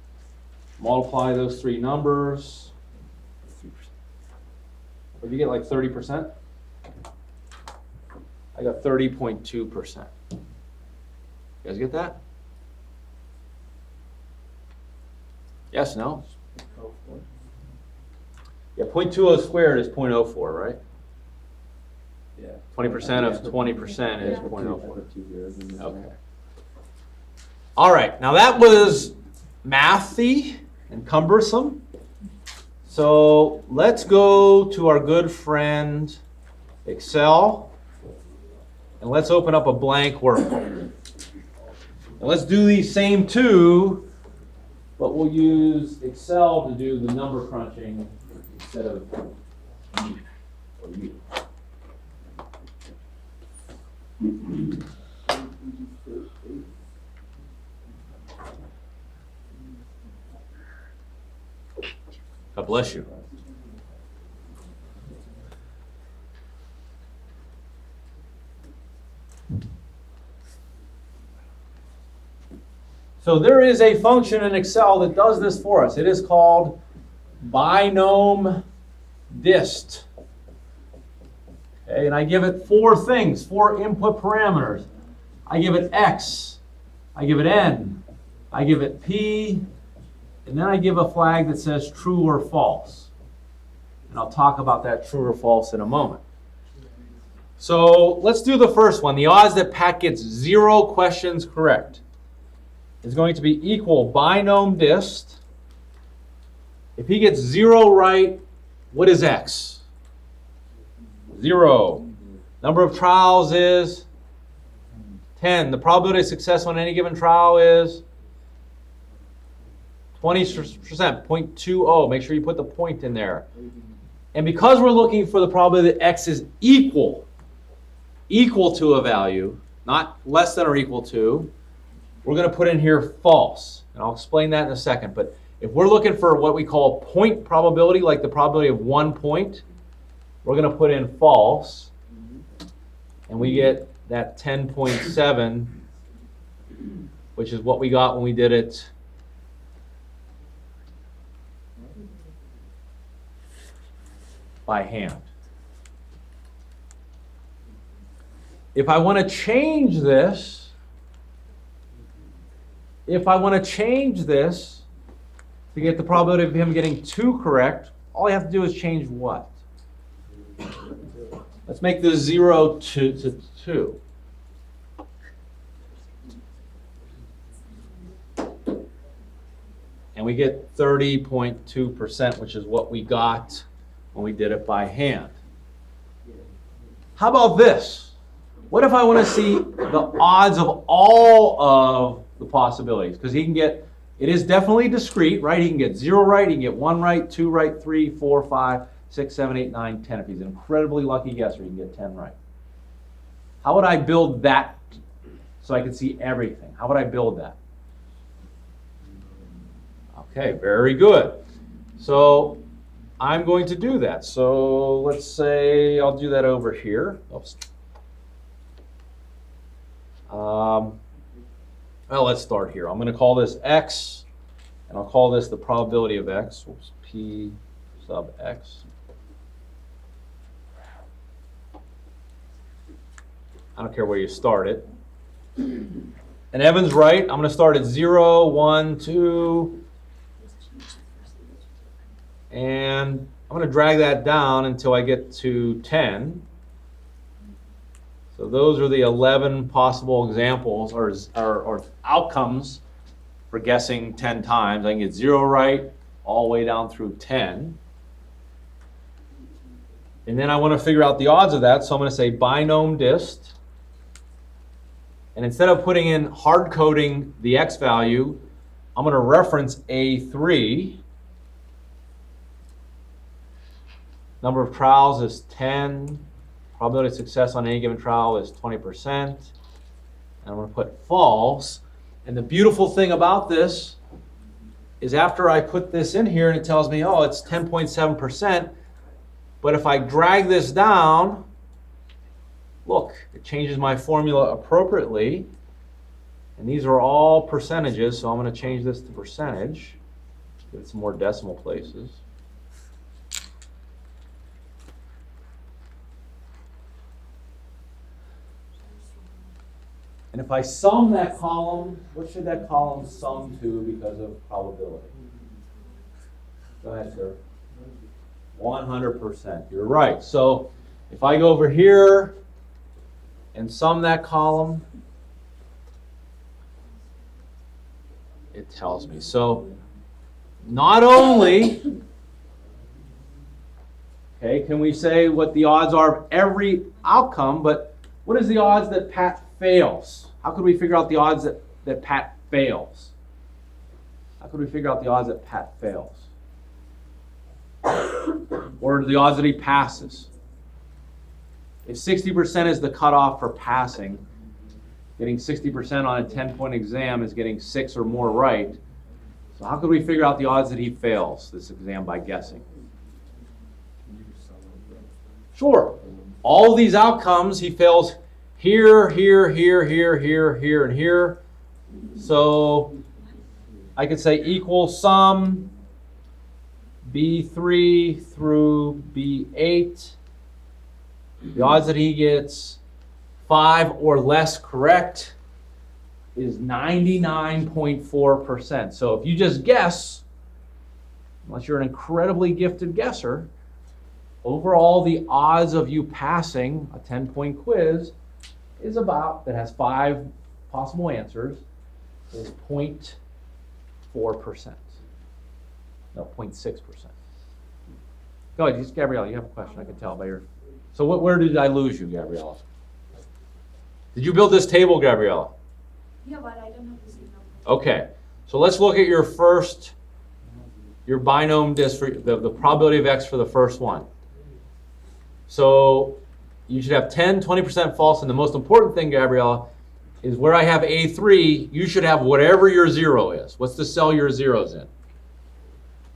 Multiply those 3 numbers. What did you get, like 30%? I got 30.2%. You guys get that? Yes, no? Yeah, 0.20 squared is 0.04, right? Yeah. 20% of 20% is Yeah. 0.04. Okay. Okay. All right, now that was mathy and cumbersome. So let's go to our good friend Excel and let's open up a blank workbook. And let's do these same 2, but we'll use Excel to do the number crunching instead of me or you. God bless you. So there is a function in Excel that does this for us. It is called binom dist. Okay, and I give it 4 things, 4 input parameters. I give it x, I give it n, I give it p, and then I give a flag that says true or false. And I'll talk about that true or false in a moment. So let's do the first one. The odds that Pat gets 0 questions correct is going to be equal binom dist. If he gets 0 right, what is x? 0. Number of trials is 10. The probability of success on any given trial is 20%, 0.20. Make sure you put the point in there. And because we're looking for the probability that x is equal to a value, not less than or equal to, we're going to put in here false. And I'll explain that in a second. But if we're looking for what we call point probability, like the probability of 1 point, we're going to put in false. And we get that 10.7, which is what we got when we did it by hand. If I want to change this, to get the probability of him getting 2 correct, all I have to do is change what? Let's make this 0 to 2. And we get 30.2%, which is what we got when we did it by hand. How about this? What if I want to see the odds of all of the possibilities? Because he can get, it is definitely discrete, right? He can get 0 right, he can get 1 right, 2 right, 3, 4, 5, 6, 7, 8, 9, 10. If he's an incredibly lucky guesser, he can get 10 right. How would I build that so I could see everything? How would I build that? Okay, very good. So I'm going to do that. So let's say I'll do that over here. Oops. Well, let's start here. I'm going to call this x, and I'll call this the probability of x. Oops, p sub x. I don't care where you start it. And Evan's right. I'm going to start at 0, 1, 2. And I'm going to drag that down until I get to 10. So those are the 11 possible examples or outcomes for guessing 10 times. I can get 0 right all the way down through 10. And then I want to figure out the odds of that. So I'm going to say binom dist. And instead of putting in hard coding the x value, I'm going to reference A3. Number of trials is 10. Probability of success on any given trial is 20%. And I'm going to put false. And the beautiful thing about this is after I put this in here and it tells me, oh, it's 10.7%. But if I drag this down, look, it changes my formula appropriately. And these are all percentages, so I'm going to change this to percentage. Get some more decimal places. And if I sum that column, what should that column sum to because of probability? Go ahead, sir. 100%. You're right. So if I go over here and sum that column, it tells me. So not only can we say what the odds are of every outcome, but what is the odds that Pat fails? How could we figure out the odds that Pat fails? How could we figure out the odds that Pat fails? Or the odds that he passes? If 60% is the cutoff for passing, getting 60% on a 10-point exam is getting 6 or more right. So how could we figure out the odds that he fails this exam by guessing? Sure. All of these outcomes, he fails here, here, here, here, here, here, and here. So I could say equal sum B3 through B8. The odds that he gets 5 or less correct is 99.4%. So if you just guess, unless you're an incredibly gifted guesser, overall the odds of you passing a 10-point quiz is about, that has 5 possible answers, is 0.4%. No, 0.6%. Go ahead, Gabriella, you have a question, I can tell by your... So where did I lose you, Gabriella? Did you build this table, Gabriella? Yeah, but I don't have the signal. Okay, so let's look at your binom dist for the probability of x for the first one. So you should have 10, 20% false, and the most important thing, Gabriella, is where I have A3, you should have whatever your 0 is. What's the cell your 0's in?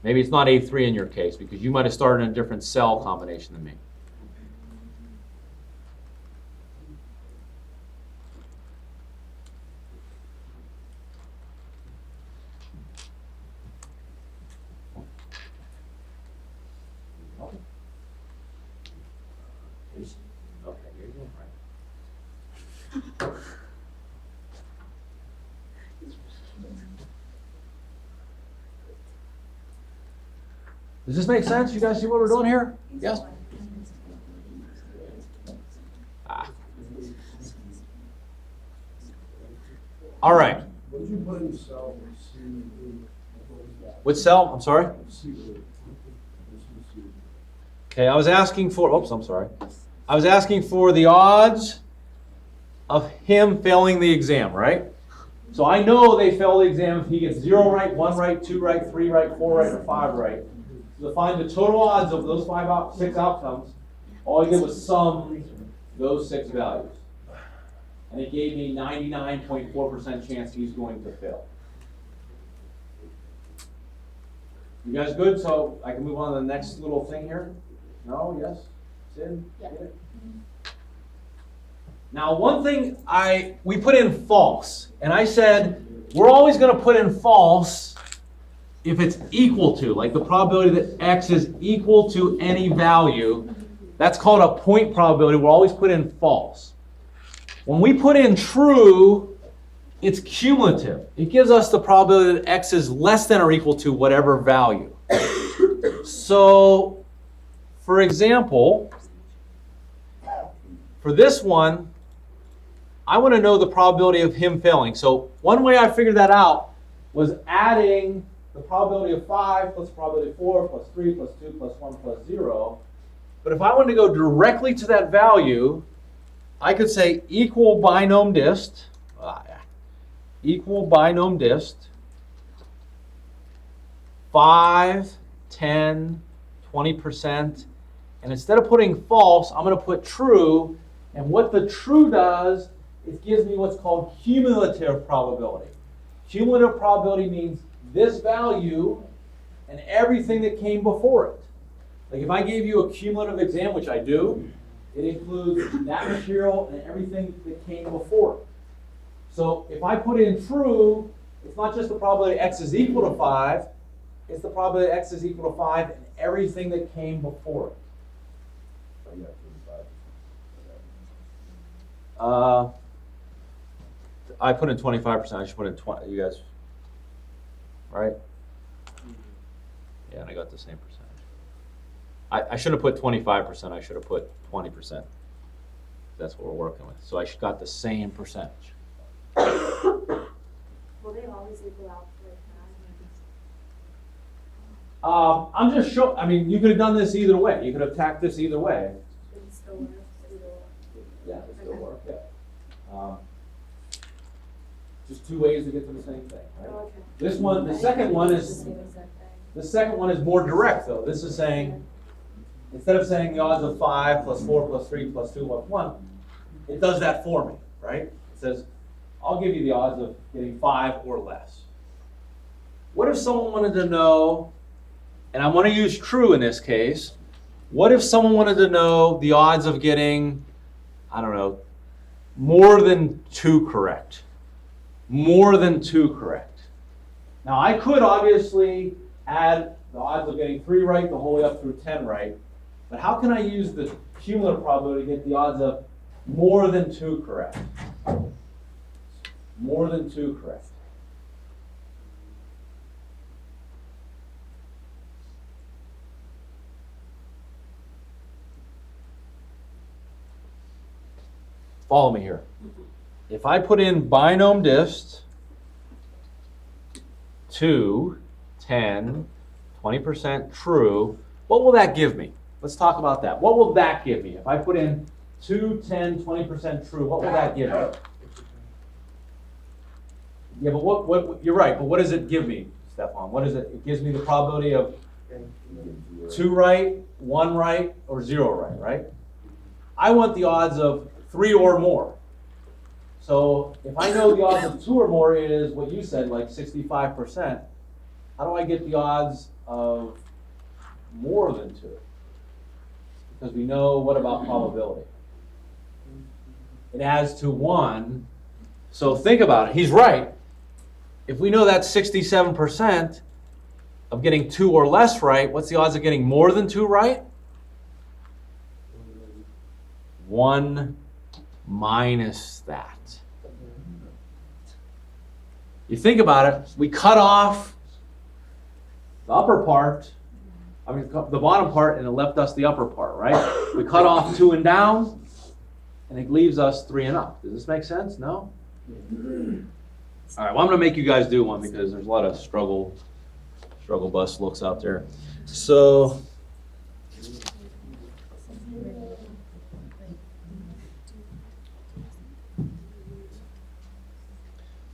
Maybe it's not A3 in your case, because you might have started in a different cell combination than me. Okay, you're doing right. Does this make sense? You guys see what we're doing here? Yes? All right. What did you put in cell C? Which cell? I'm sorry? Okay, I was asking for, oops, I'm sorry. I was asking for the odds of him failing the exam, right? So I know they fail the exam if he gets 0 right, 1 right, 2 right, 3 right, 4 right, or 5 right. So to find the total odds of those 6 outcomes, all I did was sum those 6 values. And it gave me 99.4% chance he's going to fail. You guys good? So I can move on to the next little thing here? No? Yes? Sid? Yeah. Get it? Now, one thing we put in false, and I said we're always going to put in false if it's equal to, like the probability that x is equal to any value. That's called a point probability. We'll always put in false. When we put in true, it's cumulative. It gives us the probability that x is less than or equal to whatever value. So, for example, for this one, I want to know the probability of him failing. So one way I figured that out was adding the probability of 5 plus the probability of 4 plus 3 plus 2 plus 1 plus 0. But if I wanted to go directly to that value, I could say equal binom dist, 5, 10, 20%. And instead of putting false, I'm going to put true. And what the true does, it gives me what's called cumulative probability. Cumulative probability means this value and everything that came before it. Like if I gave you a cumulative exam, which I do, it includes that material and everything that came before it. So if I put in true, it's not just the probability x is equal to 5, it's the probability x is equal to 5 and everything that came before it. I put in 25%. I should put in 20. You guys, right? Yeah, and I got the same percentage. I should have put 25%. I should have put 20%. That's what we're working with. So I got the same percentage. Will they always equal out like that? I'm just showing. I mean, you could have done this either way. You could have tacked this either way. It still works. Yeah, it still work. Yeah. Just 2 ways to get to the same thing. Right? Oh, okay. This one, the second one is more direct though. This is saying instead of saying the odds of 5 plus 4 plus 3 plus 2 plus 1, it does that for me, right? It says, I'll give you the odds of getting 5 or less. What if someone wanted to know, and I want to use true in this case, what if someone wanted to know the odds of getting, I don't know, more than 2 correct? More than 2 correct. Now I could obviously add the odds of getting 3 right the whole way up through 10 right, but how can I use the cumulative probability to get the odds of more than 2 correct? More than 2 correct. Follow me here. If I put in binom dist 2, 10, 20% true, what will that give me? Let's talk about that. What will that give me? If I put in 2, 10, 20% true, what will that give me? Yeah, but what you're right, but what does it give me, Stefan? What is it? It gives me the probability of 2 right, 1 right, or 0 right, right? I want the odds of 3 or more. So if I know the odds of 2 or more is what you said, like 65%, how do I get the odds of more than 2? Because we know what about probability? It adds to 1. So think about it. He's right. If we know that's 67% of getting 2 or less right, what's the odds of getting more than 2 right? 1 minus that. You think about it, we cut off the upper part, the bottom part, and it left us the upper part, right? We cut off 2 and down, and it leaves us 3 and up. Does this make sense? No? All right, well, I'm going to make you guys do one because there's a lot of struggle struggle bus looks out there. So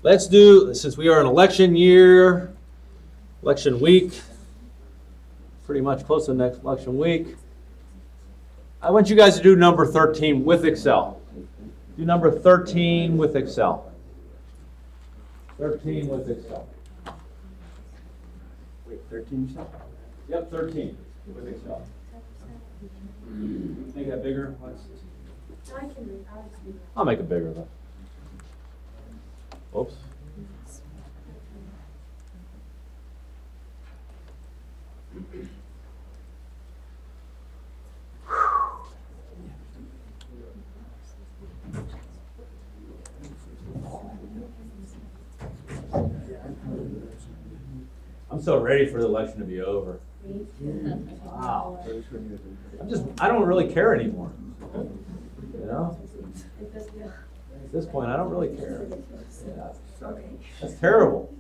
let's do, since we are in election year, election week, pretty much close to the next election week, I want you guys to do number 13 with Excel. Do number 13 with Excel. 13 with Excel. Wait, 13 you said? Yep, 13 with Excel. Make that bigger. I can read, I'll make it bigger though. Oops. I'm so ready for the election to be over. Wow. I don't really care anymore. You know? At this point, I don't really care. Yeah. That's terrible.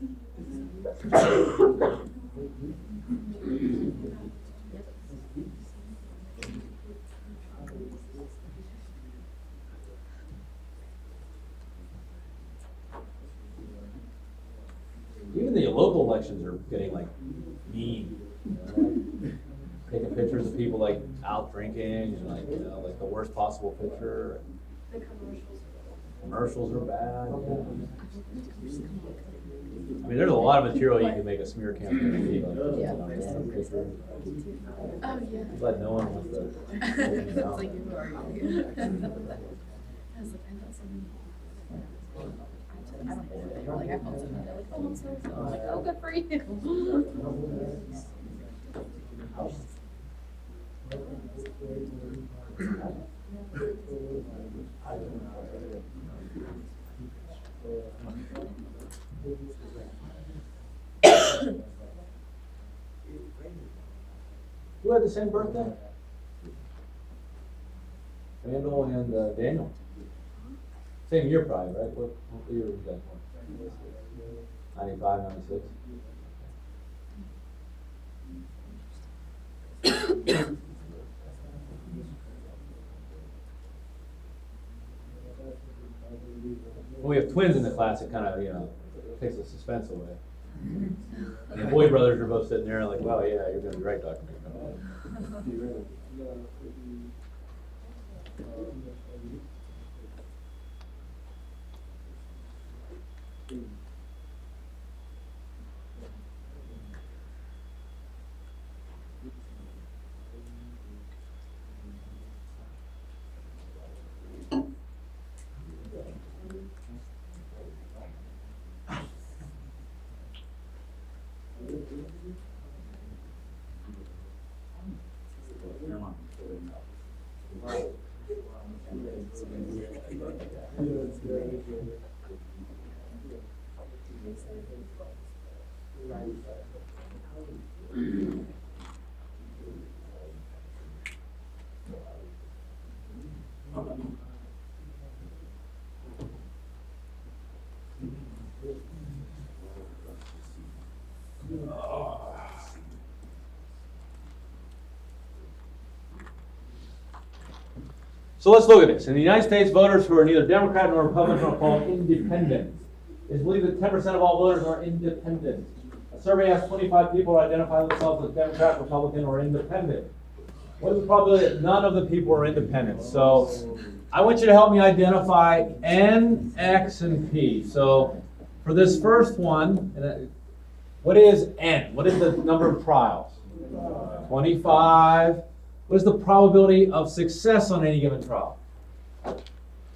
Even the local elections are getting like mean. You know, like, taking pictures of people like out drinking, and like, you know, like the worst possible picture. the commercials. Commercials are bad. I mean, there's a lot of material you can make a smear campaign. Like, Yeah. pictures. Oh, yeah. Let no one with the. It's like, who are you? I was like, I thought something. I don't know. They were like, I felt something. They're like, oh, I'm so. I was like, oh, good for you. Who had the same birthday? Randall and Daniel. Same year probably, right? What year was that one? 95, 96? When we have twins in the class, it kind of, you know, takes the suspense away. And the boy brothers are both sitting there like, wow, yeah, you're going to be right, Dr. McConnell. So let's look at this. In the United States, voters who are neither Democrat nor Republican are called independent. It is believed that 10% of all voters are independent. A survey asked 25 people to identify themselves as Democrat, Republican, or independent. What is the probability that none of the people are independent? So I want you to help me identify N, X, and P. So for this first one, what is N? What is the number of trials? 25. What is the probability of success on any given trial?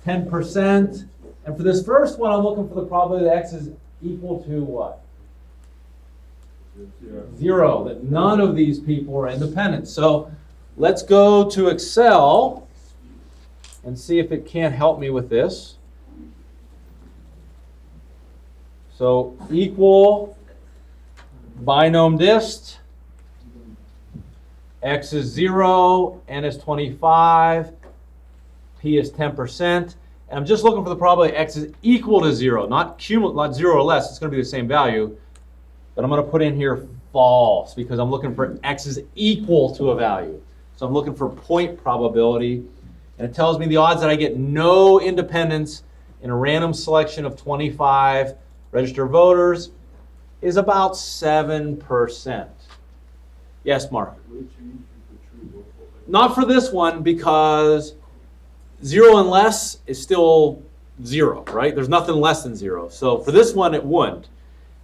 10%. And for this first one, I'm looking for the probability that X is equal to what? 0. That none of these people are independent. So let's go to Excel and see if it can't help me with this. So equal binom dist. X is 0, N is 25, P is 10%. And I'm just looking for the probability X is equal to 0, not 0 or less. It's going to be the same value. But I'm going to put in here false, because I'm looking for x is equal to a value. So I'm looking for point probability, and it tells me the odds that I get no independents in a random selection of 25 registered voters is about 7%. Yes, Mark? Not for this one, because 0 and less is still 0, right? There's nothing less than 0. So for this one, it wouldn't.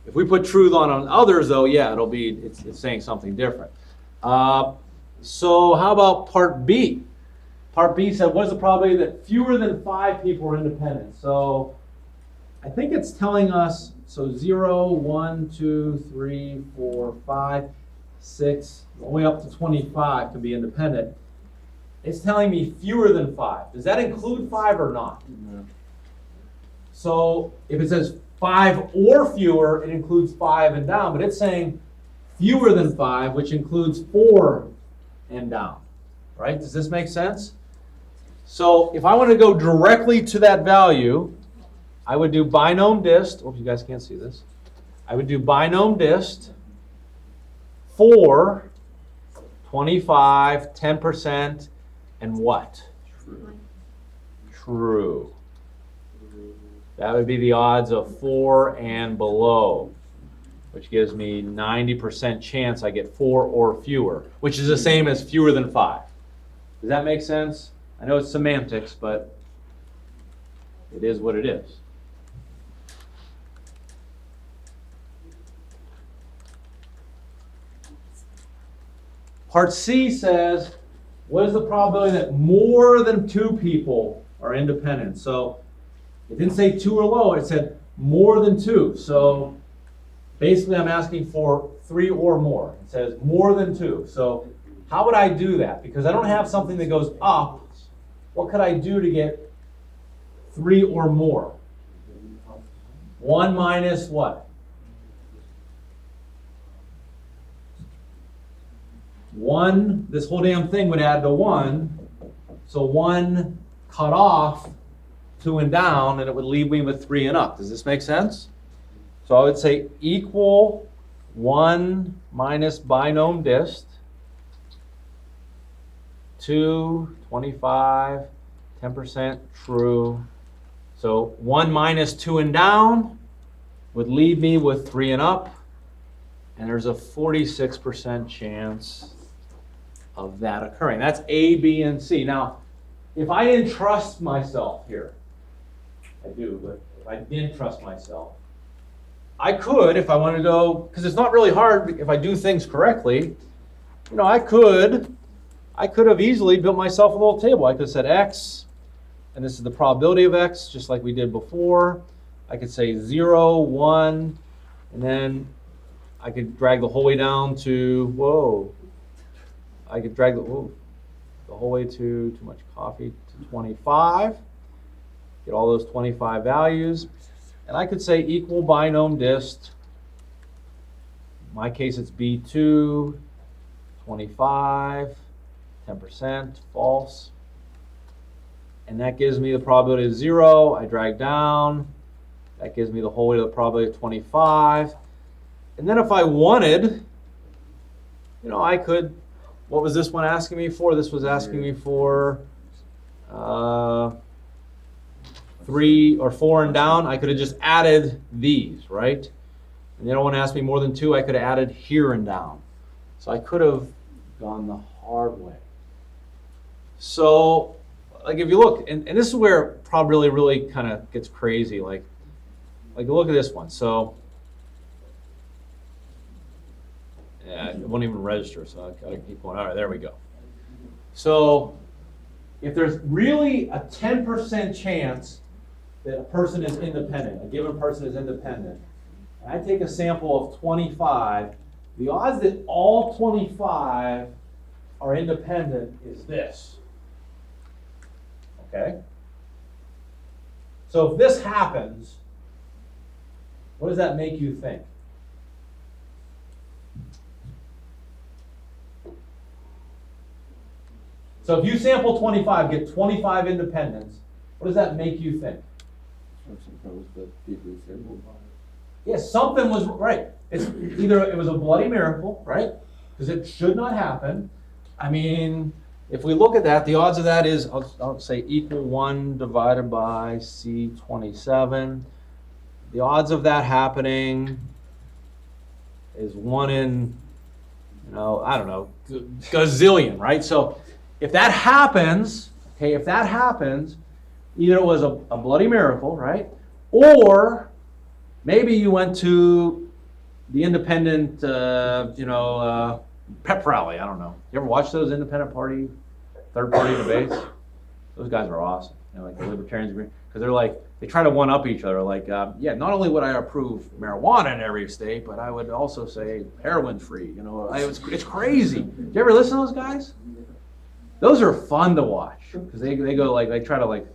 If we put truth on others, though, yeah, it's saying something different. So how about part B? Part B said, what is the probability that fewer than 5 people are independent? So I think it's telling us, so 0, 1, 2, 3, 4, 5, 6, all the way up to 25 can be independent. It's telling me fewer than 5. Does that include 5 or not? No. So if it says 5 or fewer, it includes 5 and down, but it's saying fewer than 5, which includes 4 and down, right? Does this make sense? So if I want to go directly to that value, I would do binom dist. Hope you guys can't see this. I would do binom dist for 25, 10%, and what? True. That would be the odds of 4 and below, which gives me 90% chance I get 4 or fewer, which is the same as fewer than 5. Does that make sense? I know it's semantics, but it is what it is. Part C says, what is the probability that more than 2 people are independent? So it didn't say 2 or lower, it said more than 2. So basically I'm asking for 3 or more. It says more than 2. So how would I do that? Because I don't have something that goes up. What could I do to get 3 or more? 1 minus what? 1, this whole damn thing would add to 1. So 1 cut off 2 and down, and it would leave me with 3 and up. Does this make sense? So I would say equal 1 minus binom dist. 2, 25, 10% true. So 1 minus 2 and down would leave me with 3 and up. And there's a 46% chance of that occurring. That's A, B, and C. Now, if I didn't trust myself here, I do, but if I didn't trust myself, I could, if I wanted to go, because it's not really hard if I do things correctly, I could have easily built myself a little table. I could have said X, and this is the probability of X, just like we did before. I could say 0, 1, and then I could drag the whole way down to, I could drag the whole way to, too much coffee, to 25. Get all those 25 values. And I could say equal binom dist. In my case, it's B2, 25, 10%, false. And that gives me the probability of 0. I drag down. That gives me the whole way to the probability of 25. And then if I wanted, I could, what was this one asking me for? This was asking me for 3 or 4 and down. I could have just added these, right? And they don't want to ask me more than 2. I could have added here and down. So I could have gone the hard way. So, like if you look, and this is where probability really kind of gets crazy. Like look at this one. So, yeah, it won't even register, so I gotta keep going. All right, there we go. So, if there's really a 10% chance that a person is independent, a given person is independent, and I take a sample of 25, the odds that all 25 are independent is this. Okay? So if this happens, what does that make you think? So if you sample 25, get 25 independents, what does that make you think? Yeah, something was, right. It's either it was a bloody miracle, right? Because it should not happen. I mean, if we look at that, the odds of that is, I'll say equal 1 divided by C27. The odds of that happening is 1 in, I don't know, gazillion, right? So if that happens, okay, if that happens, either it was a bloody miracle, right? Or maybe you went to the independent, pep rally. I don't know. You ever watch those independent party, third party debates? Those guys are awesome. Like the libertarians agree, because they're like, they try to one up each other. Like, yeah, not only would I approve marijuana in every state, but I would also say heroin free. It's crazy. Do you ever listen to those guys? Those are fun to watch because they go like, they try to like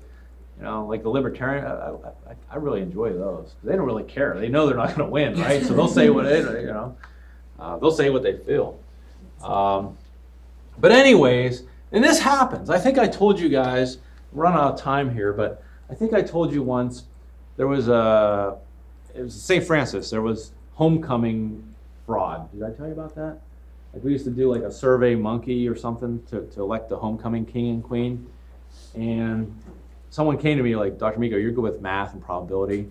the libertarian. I really enjoy those because they don't really care. They know they're not going to win, right? So they'll say what they'll say what they feel. But anyways, and this happens. I think I told you guys. Run out of time here, but I think I told you once there was it was St. Francis. There was homecoming fraud. Did I tell you about that? Like we used to do like a survey monkey or something to elect the homecoming king and queen, and someone came to me like, Dr. Miko, you're good with math and probability.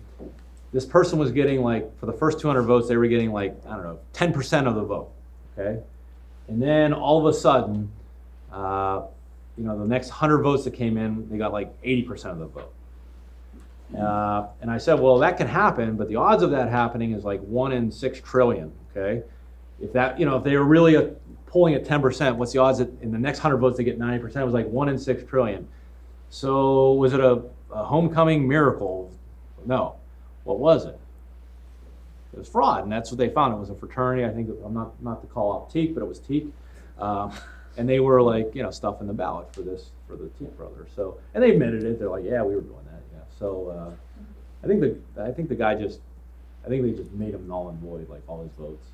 This person was getting like, for the first 200 votes, they were getting like, I don't know, 10% of the vote, okay? And then all of a sudden, the next 100 votes that came in, they got like 80% of the vote. And I said, well, that can happen, but the odds of that happening is like 1 in 6 trillion, okay? If that, if they were really polling at 10%, what's the odds that in the next 100 votes they get 90%? It was like 1 in 6 trillion. So was it a homecoming miracle? No. What was it? It was fraud, and that's what they found. It was a fraternity. I think, I'm not to call out Teak, but it was Teak. And they were like, stuffing the ballot for the Teak brothers. So, and they admitted it. They're like, yeah, we were doing that. Yeah. So I think the guy they just made him null and void, like all his votes.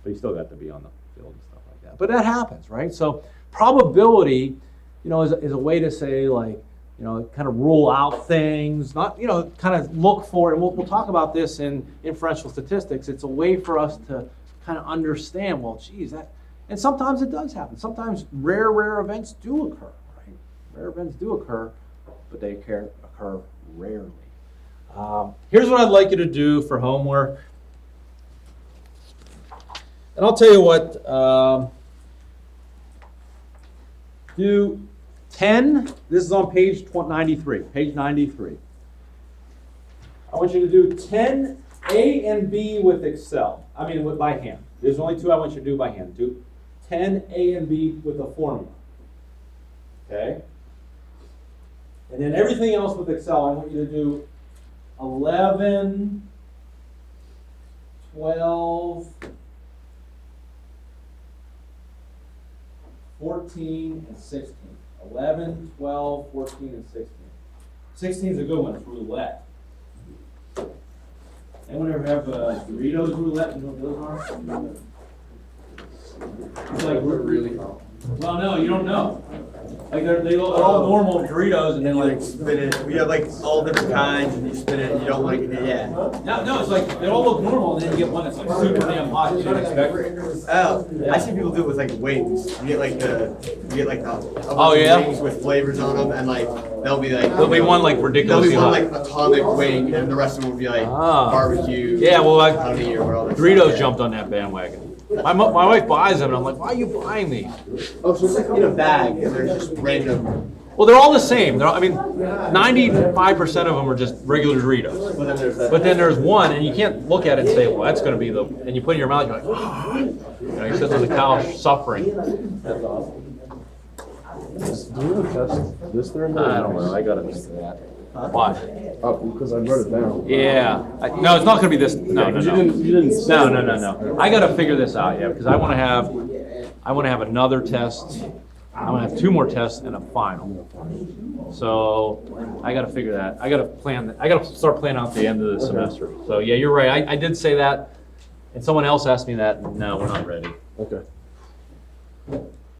But he still got to be on the field and stuff like that. But that happens, right? So probability, is a way to say like, kind of rule out things, not, kind of look for it. And we'll talk about this in inferential statistics. It's a way for us to kind of understand, well, geez, and sometimes it does happen. Sometimes rare events do occur, right? Rare events do occur, but they occur rarely. Here's what I'd like you to do for homework. And I'll tell you what, do 10, this is on page 93, page 93. I want you to do 10 A and B with Excel. By hand. There's only 2 I want you to do by hand. Do 10 A and B with a formula. Okay? And then everything else with Excel, I want you to do 11, 12, 14, and 16. 11, 12, 14, and 16. 16 is a good one. It's roulette. Anyone ever have Doritos roulette? You know what those are? It's like Really? well, no, you don't know. Like they're all normal Doritos, and then like spin it. We have like all different kinds, and you spin it, and you don't like it. Yeah. no, it's like they all look normal, and then you get one that's like super damn hot. You didn't expect it. Oh, I see people do it with like wings. You get like the Oh, yeah? wings with flavors on them, and like there'll be one like there'll ridiculously be one hot. like atomic wing, and the rest of them will be like barbecue. Yeah, well, honey or all that Doritos stuff, yeah. jumped on that bandwagon. My wife buys them, and I'm like, why are you buying these? Oh, so it's like in a bag, and they're just random. Well, they're all the same. 95% of them are just regular Doritos. But then there's that. But then there's one, and you can't look at it and say, well, that's going to be the, and you put it in your mouth, you're like, oh. You sit on the couch suffering. That's awesome. Do you want to test this there? I don't know. I got to do that. Why? Because I wrote it down. Yeah. No, it's not going to be this. No. You didn't say No. I got to figure this out yet because I want to have another test. I want to have 2 more tests and a final. So I got to figure that. I got to plan. I got to start planning out the end of the semester. So yeah, you're right. I did say that, and someone else asked me that. No, we're not ready. Okay.